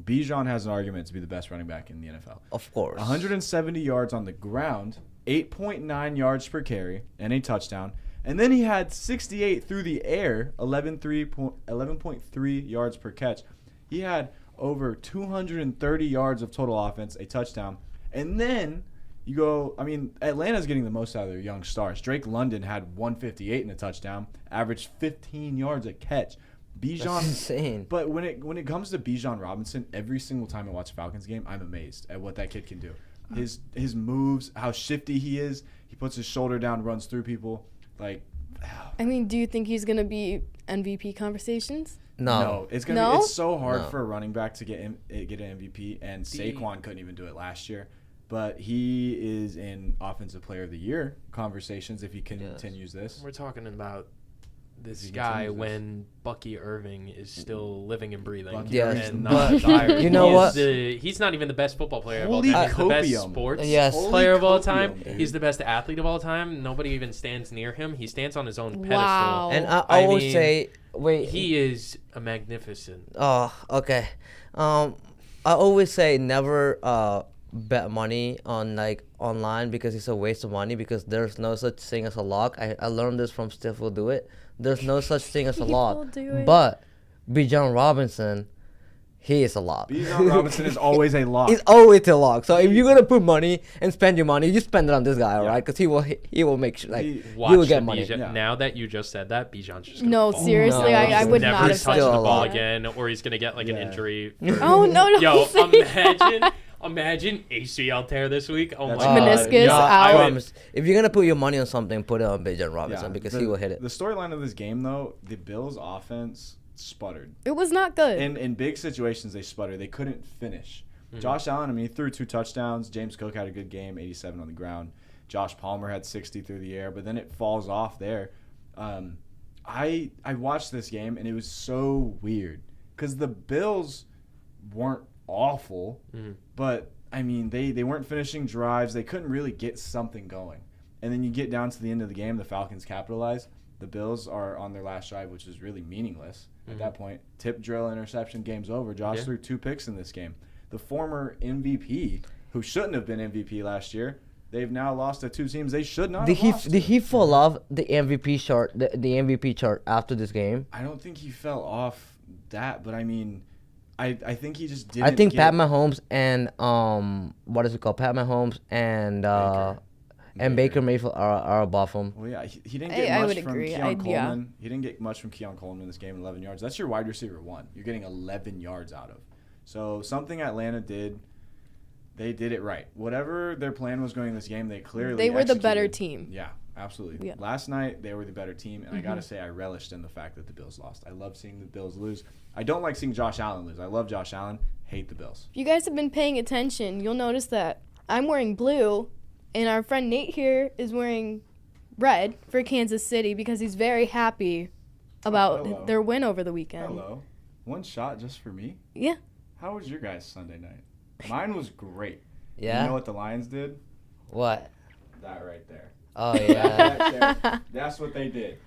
Bijan has an argument to be the best running back in the NFL. Of course. 170 yards on the ground, 8.9 yards per carry, and a touchdown. And then he had 68 through the air, 11.3 yards per catch. He had over 230 yards of total offense, a touchdown. And then you go, Atlanta's getting the most out of their young stars. Drake London had 158 and a touchdown, averaged 15 yards a catch. Bijan, That's insane. But when it comes to Bijan Robinson, every single time I watch a Falcons game, I'm amazed at what that kid can do. His moves, how shifty he is. He puts his shoulder down, runs through people. Like, I mean, do you think he's going to be MVP conversations? No. It's so hard for a running back to get an MVP, and Saquon couldn't even do it last year. But he is in Offensive Player of the Year conversations if he continues this. We're talking about this guy when Bucky Irving is still living and breathing. Yes, and but not tired. you know what? He's not even the best football player of all Holy time. He's the best copium. sports Yes. player of all Holy time. copium, dude. He's the best athlete of all time. Nobody even stands near him. He stands on his own pedestal. Wow. And I I always mean, say, wait. He is a magnificent. Oh, okay. I always say never bet money on like online because it's a waste of money because there's no such thing as a lock. I learned this from Steph Will Do It. There's no such thing as a lock. But Bijan Robinson, he is a lock. Bijan Robinson is always a lock. He's always a lock. So if you're gonna put money and spend your money, you spend it on this guy, all right? Because he will make sure like you will get money. Bijan. Now that you just said that, Bijan's just gonna No, fall. seriously, No, I he's would never not have touch said the Still a ball lot. again, or he's gonna get like an injury. Oh, no, don't Yo, say imagine ACL tear this week. Oh my That's god. Meniscus Yeah, out. I would- Promise. If you're gonna put your money on something, put it on Bijan Robinson because he will hit it. The storyline of this game, though, the Bills' offense sputtered. It was not good. In big situations, they sputtered. They couldn't finish. Josh Allen, I mean, he threw 2 touchdowns. James Cook had a good game, 87 on the ground. Josh Palmer had 60 through the air, but then it falls off there. I watched this game, and it was so weird because the Bills weren't awful, but, I mean, they weren't finishing drives. They couldn't really get something going. And then you get down to the end of the game, the Falcons capitalize. The Bills are on their last drive, which is really meaningless at that point. Tip, drill, interception, game's over. Josh threw 2 picks in this game. The former MVP, who shouldn't have been MVP last year, they've now lost to 2 teams they should not have lost. Did he fall off the MVP chart? The MVP chart after this game? I don't think he fell off that, but I mean, I think he just didn't. I think get Pat Mahomes and what is it called? Pat Mahomes and Baker Mayfield are above him. Well, yeah, he didn't I get much would from agree. Keon Yeah. Coleman. He didn't get much from Keon Coleman in this game. 11 yards. That's your wide receiver 1. You're getting 11 yards out of. So something Atlanta did, they did it right. Whatever their plan was going in this game, they clearly They were the executed. better team. Yeah, absolutely. Yeah. Last night, they were the better team, and I got to say I relished in the fact that the Bills lost. I love seeing the Bills lose. I don't like seeing Josh Allen lose. I love Josh Allen. Hate the Bills. If you guys have been paying attention, you'll notice that I'm wearing blue, and our friend Nate here is wearing red for Kansas City because he's very happy about hello. their win over the weekend. Hello. One shot just for me? Yeah. How was your guys' Sunday night? Mine was great. Yeah. You know what the Lions did? What? That right there. Oh yeah. Right there. That's what they did.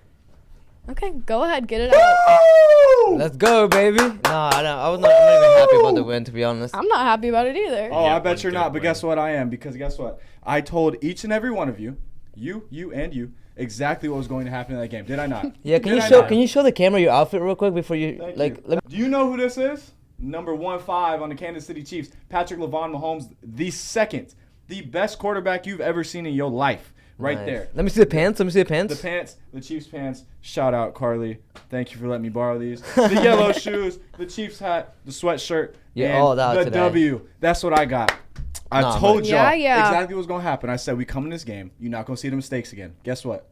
Okay, go ahead, get it out. Let's go, baby. No, I'm not even happy about the win, to be honest. I'm not happy about it either. Oh, Yeah, I bet one you're good not, but win. guess what I am? Because guess what? I told each and every one of you, and you, exactly what was going to happen in that game. Did I not? Yeah, Did I not? can you show the camera your outfit real quick before you Thank like you. let me Do you know who this is? Number 15 on the Kansas City Chiefs, Patrick LaVon Mahomes, the second, the best quarterback you've ever seen in your life, right Nice. there. Let me see the pants. The pants, the Chiefs pants. Shout out, Carly. Thank you for letting me borrow these. The yellow shoes, the Chiefs hat, the sweatshirt, Yeah, and all that the today. W. That's what I got. I Nah, told but- y'all Yeah. exactly what's going to happen. I said, we come in this game, you're not going to see the mistakes again. Guess what?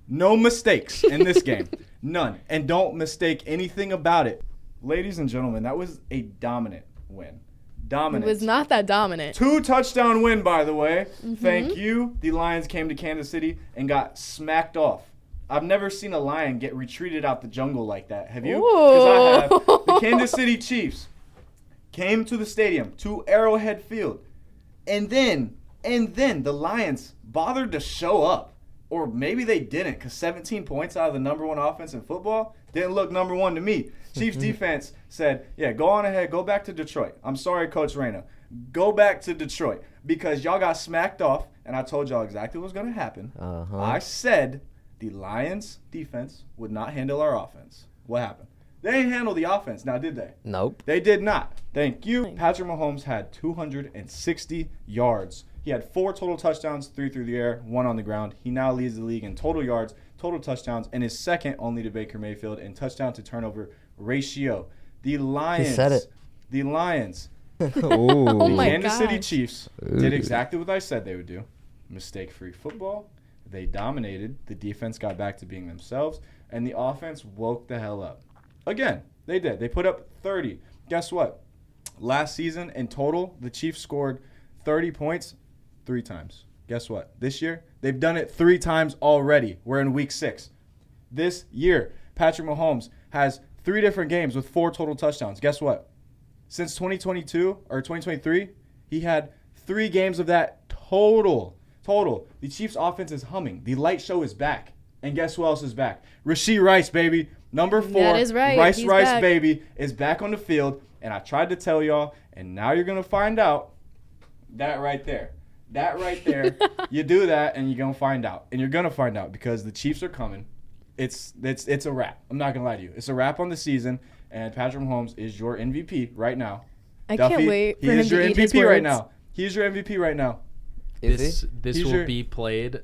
No mistakes in this game. None. And don't mistake anything about it. Ladies and gentlemen, that was a dominant win. It Dominant. was not that dominant. 2 touchdown win, by the way. Thank you. The Lions came to Kansas City and got smacked off. I've never seen a lion get retreated out the jungle like that. Have you? Because I have. The Kansas City Chiefs came to the stadium, to Arrowhead Field, and then the Lions bothered to show up. Or maybe they didn't, because 17 points out of the number 1 offense in football didn't look number 1 to me. Chiefs defense said, yeah, go on ahead, go back to Detroit. I'm sorry, Coach Reyna. Go back to Detroit because y'all got smacked off, and I told y'all exactly what was going to happen. Uh-huh. I said the Lions defense would not handle our offense. What happened? They didn't handle the offense, now did they? Nope. They did not. Thank you. Patrick Mahomes had 260 yards. He had 4 total touchdowns, 3 through the air, 1 on the ground. He now leads the league in total yards, total touchdowns, and is second only to Baker Mayfield in touchdown to turnover ratio. The Lions. He said it. The Lions Oh my Kansas City gosh. Chiefs did exactly what I said they would do. Mistake-free football. They dominated. The defense got back to being themselves, and the offense woke the hell up. Again, they did. They put up 30. Guess what? Last season, in total, the Chiefs scored 30 points 3 times. Guess what? This year, they've done it 3 times already. We're in week 6. This year, Patrick Mahomes has 3 different games with 4 total touchdowns. Guess what? Since 2022 or 2023, he had 3 games of that total. The Chiefs' offense is humming. The light show is back. And guess who else is back? Rashee Rice, baby. Number 4. That is right. Rice, He's Rice, back. baby, is back on the field. And I tried to tell y'all, and now you're going to find out that right there. That right there. You do that, and you're going to find out. And you're going to find out because the Chiefs are coming. It's a wrap. I'm not going to lie to you. It's a wrap on the season, and Patrick Mahomes is your MVP right now. I Duffy, can't wait for he him is your to eat his MVP right words. now. He's your MVP right now. This He's will your- be played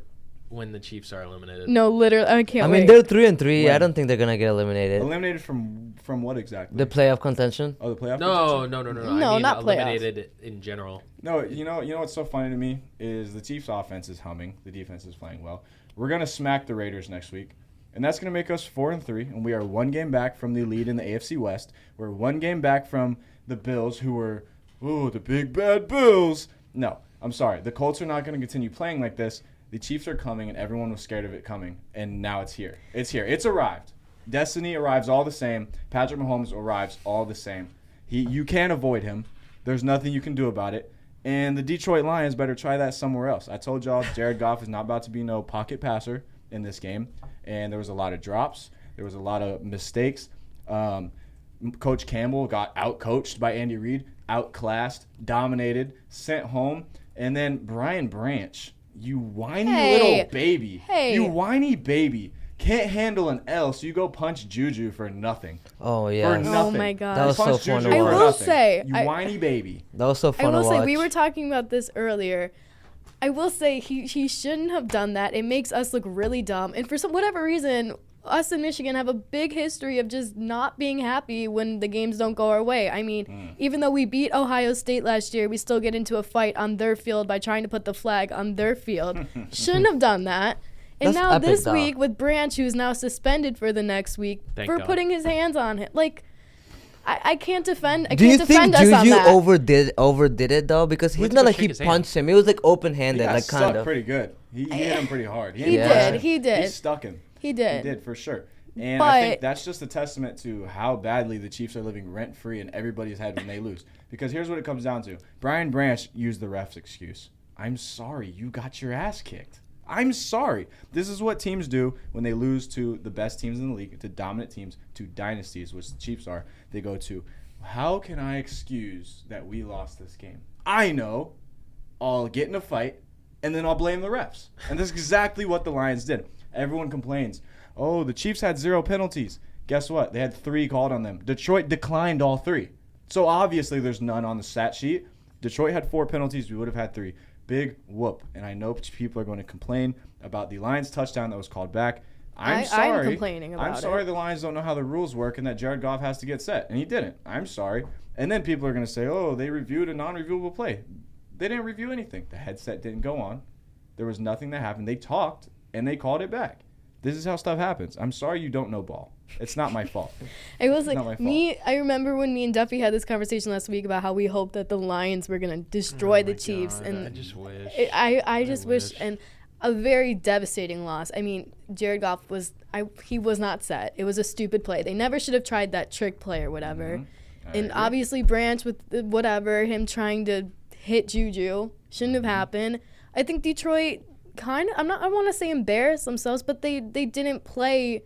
when the Chiefs are eliminated. No, literally, I can't I wait. mean, they're 3-3. I When? don't think they're gonna get eliminated. Eliminated from what exactly? The playoff contention. Oh, the playoff No. contention? No, I mean, not playoffs. eliminated in general. No, you know what's so funny to me is the Chiefs' offense is humming. The defense is playing well. We're gonna smack the Raiders next week, and that's gonna make us 4-3, and we are 1 game back from the lead in the AFC West. We're 1 game back from the Bills, who were the big bad Bills. No, I'm sorry. The Colts are not gonna continue playing like this. The Chiefs are coming, and everyone was scared of it coming, and now it's here. It's here. It's arrived. Destiny arrives all the same. Patrick Mahomes arrives all the same. You can't avoid him. There's nothing you can do about it. And the Detroit Lions better try that somewhere else. I told y'all Jared Goff is not about to be no pocket passer in this game. And there was a lot of drops. There was a lot of mistakes. Coach Campbell got out-coached by Andy Reid, outclassed, dominated, sent home. And then Brian Branch, you whiny little baby. Hey. You whiny baby. Can't handle an L, so you go punch Juju for nothing. Oh yeah. For nothing. my gosh. That was so Punch fun Juju to for watch. I will nothing. say, You whiny baby. That was so I fun will to say watch. we were talking about this earlier. I will say he shouldn't have done that. It makes us look really dumb. And for whatever reason, us in Michigan have a big history of just not being happy when the games don't go our way. I mean, even though we beat Ohio State last year, we still get into a fight on their field by trying to put the flag on their field. Shouldn't have done that. And That's now epic, this though. week with Branch, who's now suspended for the next week Thank for God. putting his hands on him. Like, I can't defend. I Do you can't think defend us on Juju that. overdid it though? Because he's Went to not go like shake he his hand. punched him. It was like He open-handed, got like stuck kind of. pretty good. He hit him pretty hard. He didn't did, punch him. he did. He stuck him. He did. He did, for sure. And I think But- that's just a testament to how badly the Chiefs are living rent-free in everybody's head when they lose. Because here's what it comes down to. Brian Branch used the ref's excuse. I'm sorry, you got your ass kicked. I'm sorry. This is what teams do when they lose to the best teams in the league, to dominant teams, to dynasties, which the Chiefs are. They go to, how can I excuse that we lost this game? I know. I'll get in a fight, and then I'll blame the refs. And that's exactly what the Lions did. Everyone complains, oh, the Chiefs had 0 penalties. Guess what? They had 3 called on them. Detroit declined all 3. So obviously there's none on the stat sheet. Detroit had 4 penalties. We would have had 3. Big whoop. And I know people are going to complain about the Lions touchdown that was called back. I'm sorry. I'm complaining about I'm sorry it. the Lions don't know how the rules work and that Jared Goff has to get set. And he didn't. I'm sorry. And then people are going to say, oh, they reviewed a non-reviewable play. They didn't review anything. The headset didn't go on. There was nothing that happened. They talked, and they called it back. This is how stuff happens. I'm sorry you don't know ball. It's not my fault. I was not my like, fault. I remember when me and Duffy had this conversation last week about how we hoped that the Lions were going to destroy the Chiefs. And I just wish. I just wish. wish. And a very devastating loss. I mean, Jared Goff he was not set. It was a stupid play. They never should have tried that trick play or whatever. I And agree. obviously Branch with whatever, him trying to hit Juju, shouldn't have happened. I think Detroit kind of, I want to say embarrassed themselves, but they didn't play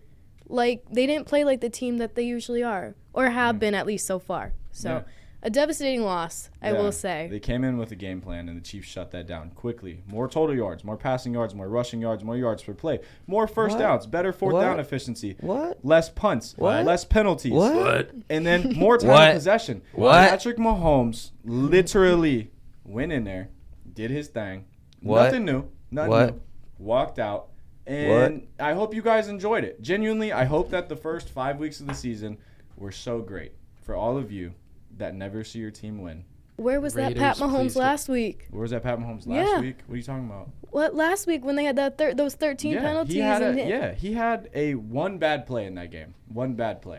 like the team that they usually are or have been, at least so far. So Yeah. a devastating loss, I Yeah. will say. They came in with a game plan, and the Chiefs shut that down quickly. More total yards, more passing yards, more rushing yards, more yards per play, more first What? downs, better fourth What? down efficiency, What? less punts, What? less penalties, What? and then more time What? of possession. What? Patrick Mahomes literally went in there, did his thing. What? Nothing new. Nothing What? new. Walked out. And I hope you guys enjoyed it. Genuinely, I hope that the first 5 weeks of the season were so great for all of you that never see your team win. Where was that Pat Raiders, Mahomes please last week? Where was that Pat Mahomes Yeah. last week? What are you talking about? What last week when they had those 13 penalties? He had a one bad play in that game. One bad play.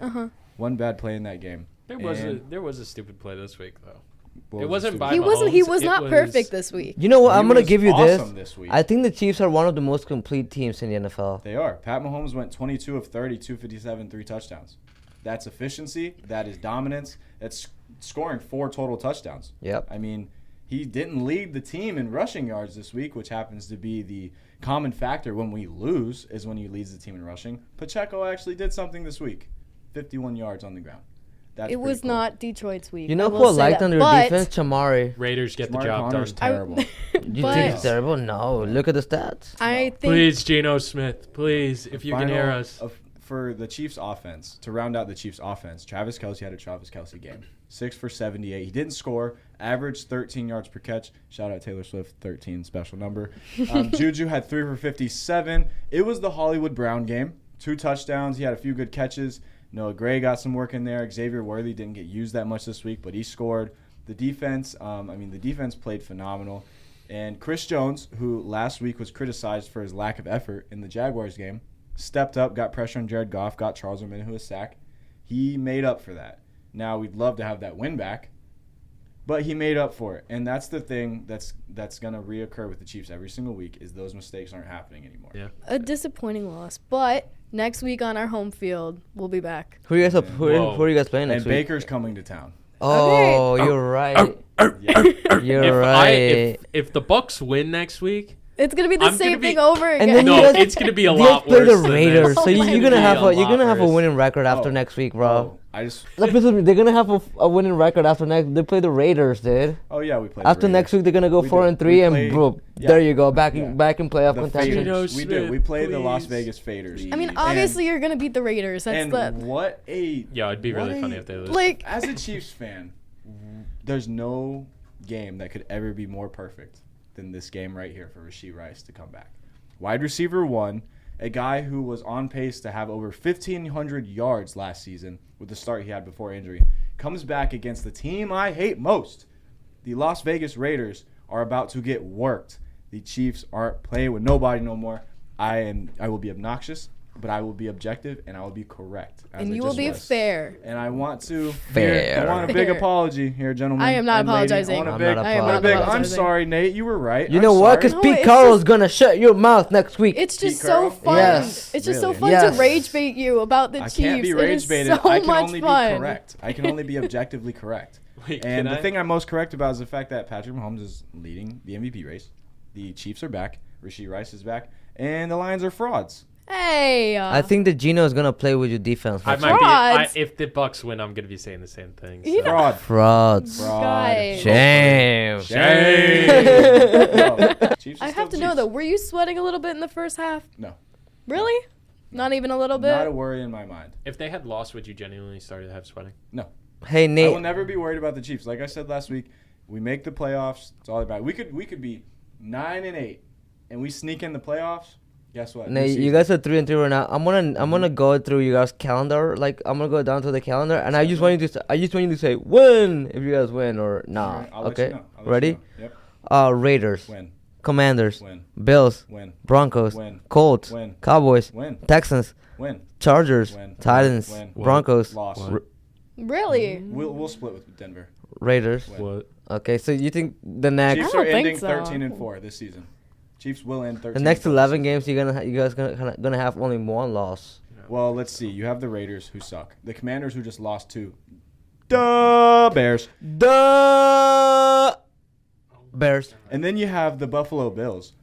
One bad play in that game. There was a stupid play this week though. What It was wasn't the by He stupid- wasn't. He Mahomes, was it not was- perfect this week. You know what? He I'm gonna was give you awesome this week. I think the Chiefs are one of the most complete teams in the NFL. They are. Pat Mahomes went 22 of 30, 257, 3 touchdowns. That's efficiency. That is dominance. That's scoring 4 total touchdowns. Yep. I mean, he didn't lead the team in rushing yards this week, which happens to be the common factor when we lose is when he leads the team in rushing. Pacheco actually did something this week. 51 yards on the ground. That's It pretty was cool. not Detroit's week. You know I who will I say liked that. on their But- defense? Chamari. Raiders get the Jamar job Connor's done. terrible. You But- think it's terrible? No. Look at the stats. I think Please, Geno Smith, please, if you can hear Final us. for the Chiefs offense, to round out the Chiefs offense, Travis Kelce had a Travis Kelce game. 6 for 78. He didn't score, averaged 13 yards per catch. Shout out Taylor Swift, 13, special number. Juju had 3 for 57. It was the Hollywood Brown game. 2 touchdowns. He had a few good catches. Noah Gray got some work in there. Xavier Worthy didn't get used that much this week, but he scored. The defense, the defense played phenomenal. And Chris Jones, who last week was criticized for his lack of effort in the Jaguars game, stepped up, got pressure on Jared Goff, got Charles Omenihu a sack. He made up for that. Now, we'd love to have that win back, but he made up for it. And that's the thing that's going to reoccur with the Chiefs every single week is those mistakes aren't happening anymore. Yeah. a disappointing loss. But next week on our home field, we'll be back. Who are you guys up? Who Whoa. are you guys playing And next week? Baker's coming to town. Oh, you're right. Yeah. You're right. If the Bucks win next week, It's gonna be the I'm gonna same be- thing over And again. then no, you guys- it's gonna be a You guys lot play worse. the than Raiders, this. so It's you're gonna gonna be have a you're lot gonna have a worse. winning record after Oh. next week, bro. Oh, I just. They're gonna have a winning record after next. They play the Raiders, dude. Oh yeah, we play. After next week, they're gonna go We 4 do. and 3, We and play- bro, yeah. there you go, back Yeah. in playoff the contention. Geno Faders. We do. We Smith, play the Las please. Vegas Faders. I mean, obviously you're gonna beat the Raiders. That's And the what a Yeah, it'd be what really a- funny if they lose. like. As a Chiefs fan, there's no game that could ever be more perfect than this game right here for Rashee Rice to come back. Wide receiver 1, a guy who was on pace to have over 1,500 yards last season with the start he had before injury, comes back against the team I hate most. The Las Vegas Raiders are about to get worked. The Chiefs aren't playing with nobody no more. I will be obnoxious, but I will be objective and I will be correct. as And I you will just be was. fair. And I want to Fair. I want a big Fair. apology here, gentlemen. I am not and lady. apologizing. I want a I'm big, not I am I want a not big, I'm apologizing. sorry, Nate. You were right. You I'm know what? sorry. Because No, Pete it's Carroll's just- gonna shut your mouth next week. It's just Pete so Carroll? fun. Yes. It's just so Really? fun Yes. to rage bait you about the I Chiefs. can't be It rage is baited. so I can much only fun. be correct. I can only be objectively correct. Wait, And can the I? thing I'm most correct about is the fact that Patrick Mahomes is leading the MVP race. The Chiefs are back. Rashee Rice is back. And the Lions are frauds. Hey. I think that Gino is gonna play with your defense. I next might week. be. Frauds. If the Bucks win, I'm gonna be saying the same thing. You so. know- Fraud. Frauds. Fraud. Guys. Shame. Shame. No. Chiefs are I still have to know Chiefs. though. Were you sweating a little bit in the first half? No. Really? Not even a little bit. Not a worry in my mind. If they had lost, would you genuinely start to have sweating? Hey I will Nate. never be worried about the Chiefs. Like I said last week, we make the playoffs. It's all about. We could be 9-8, and we sneak in the playoffs. Guess what? New Nate, you season. guys are 3 and 3 right now. I'm gonna go through you guys' calendar. Like I'm gonna go down to the calendar, and I just want you to say win if you guys win or nah. All right, I'll let Okay, you know. I'll let ready? you know. Yep. Raiders, Win. Commanders, Win. Bills, Win. Broncos, Win. Colts, Win. Cowboys, Win. Texans, Win. Chargers, Win. Titans, Win. Broncos, Loss. Win. Really? We'll split with Denver. Raiders. Win. What? Okay, so you think the next Chiefs I are don't think ending so. 13-4 this season. Chiefs will end 13. the next 11 games you guys gonna have only one loss? Well, let's see. You have the Raiders who suck. The Commanders who just lost to the Bears. The Bears. And then you have the Buffalo Bills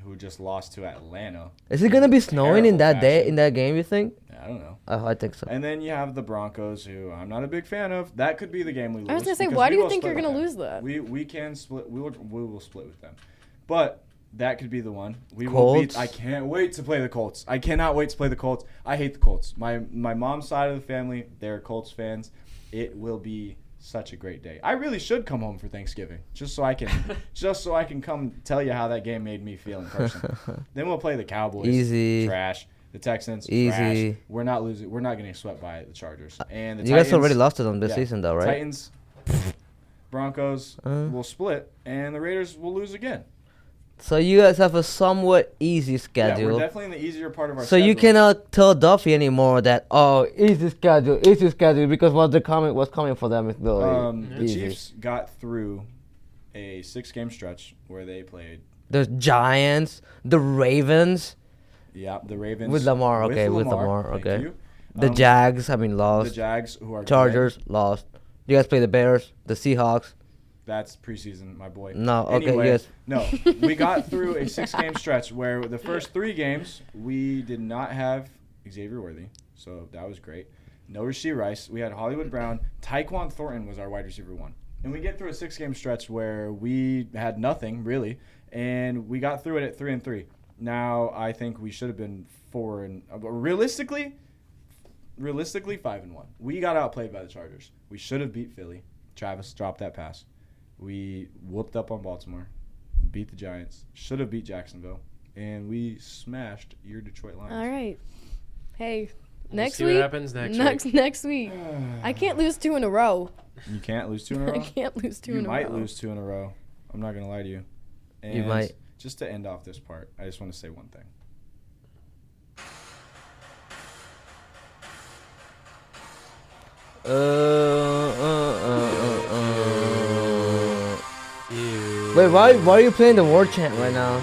who just lost to Atlanta. Is it gonna be snowing in Terrible that day fashion. in that game? You think? I don't know. I think so. And then you have the Broncos, who I'm not a big fan of. That could be the game we lose. I was gonna say, because why we do you will think split you're with gonna them. lose that? We can split. We will split with them, but that could be the one. We will Colts? beat. I can't wait to play the Colts. I cannot wait to play the Colts. I hate the Colts. My mom's side of the family, they're Colts fans. It will be such a great day. I really should come home for Thanksgiving just so I can come tell you how that game made me feel in person. Then we'll play the Cowboys. Easy. Trash. The Texans. Easy. Trash. We're not losing. We're not getting swept by the Chargers. And the You Titans, guys already lost to them this yeah, season, though, right? Titans. Broncos will split, and the Raiders will lose again. So you guys have a somewhat easy Yeah, schedule. we're definitely in the easier part of our So schedule. you cannot tell Duffy anymore that easy schedule because what's coming for them is really The easy. Chiefs got through a 6-game stretch where they played. The Giants, the Ravens, Yeah, the Ravens with Lamar. Thank okay. you. The Jags, The lost. Jags, who are Chargers, good. lost. You guys play the Bears, the Seahawks. That's preseason, my boy. No, okay, Anyway, yes. No, we got through a 6-game stretch where the first 3 games we did not have Xavier Worthy, so that was great. No Rashee Rice. We had Hollywood Brown. Tyquan Thornton was our wide receiver 1. And we get through a 6-game stretch where we had nothing, really, and we got through it at 3-3. Now, I think we should have been 4 and realistically 5-1. We got outplayed by the Chargers. We should have beat Philly. Travis dropped that pass. We whooped up on Baltimore, beat the Giants, should have beat Jacksonville, and we smashed your Detroit Lions. All right. Hey, We'll next see week. what happens next week. Next week. I can't lose 2 in a row. You can't lose 2 in a row? I can't lose 2 in a row. You might lose 2 in a row. I'm not going to lie to you. And You might. Just to end off this part, I just want to say one thing. Ew. Wait, why are you playing the war chant right now?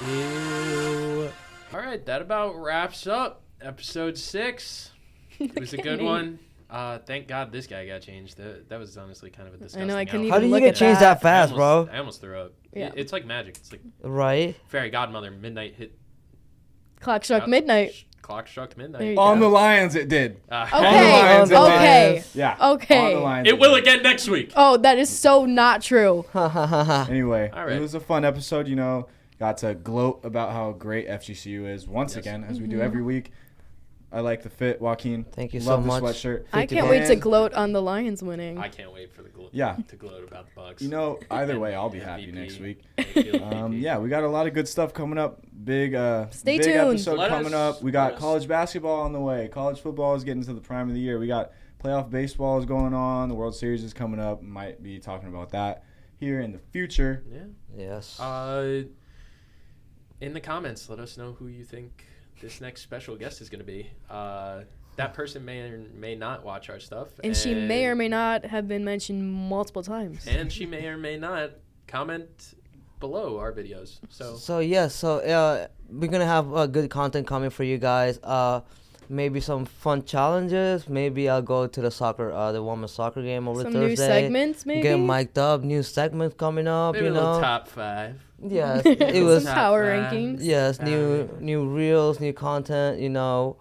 Ew. All right, that about wraps up episode 6. It was a good one. Thank God this guy got changed. That was honestly kind of a disgusting. I couldn't outfit. How even did you look get at changed that fast, bro? I almost threw up. Yeah. It's like magic. It's like Right? fairy godmother. Midnight hit. Clock struck midnight. Clock struck There midnight. you On go. the Lions, it did. Okay. Lions, it Okay. Yeah. Okay. On the Lions, It will did. again next week. Oh, that is so not true. Anyway, All right. it was a fun episode, Got to gloat about how great FGCU is once again, as we do every week. I like the fit, Joaquin. Thank you Love so much. the sweatshirt. I can't wait to gloat on the Lions winning. I can't wait for the gloat. Yeah. To gloat about the Bucks. Either way, I'll be happy MVP. next week. Thank you, MVP. Yeah, we got a lot of good stuff coming up. Big Stay big tuned. episode Let coming us- up. We got let us- college basketball on the way. College football is getting to the prime of the year. We got playoff baseball is going on. The World Series is coming up. Might be talking about that here in the future. Yeah. Yes. In the comments, let us know who you think this next special guest is going to be. That person may or may not watch our stuff. And she may or may not have been mentioned multiple times. And she may or may not comment below our videos. So We're gonna have good content coming for you guys. Maybe some fun challenges. Maybe I'll go to the women's soccer game over Some Thursday. new segments, maybe? Get mic'd up. New segments coming up. maybe a little top 5. Yes, it was. Some power Top five. rankings. Yes, new reels, new content.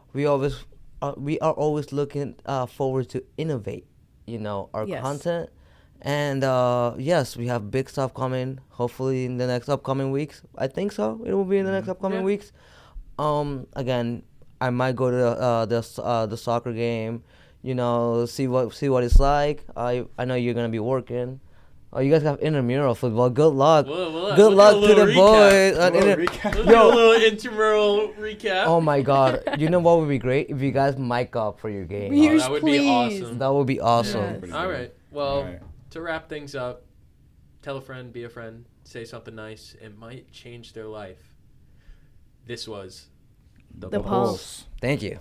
We are always looking forward to innovate. Our Yes. content, and yes, we have big stuff coming. Hopefully in the next upcoming weeks. I think so. It will be in the next upcoming Yeah. weeks. Again, I might go to the soccer game. See what it's like. I know you're gonna be working. Oh, you guys have intramural football. Good luck. We'll Good do a luck to little the recap. boys. Little recap. We'll do a little intramural recap. Oh my God! You know what would be great if you guys mic up for your game. Yes, that would please. be awesome. That would be awesome. Yes. Pretty All good. right. Well, All right. to wrap things up, tell a friend, be a friend, say something nice. It might change their life. This was The Pulse. Thank you.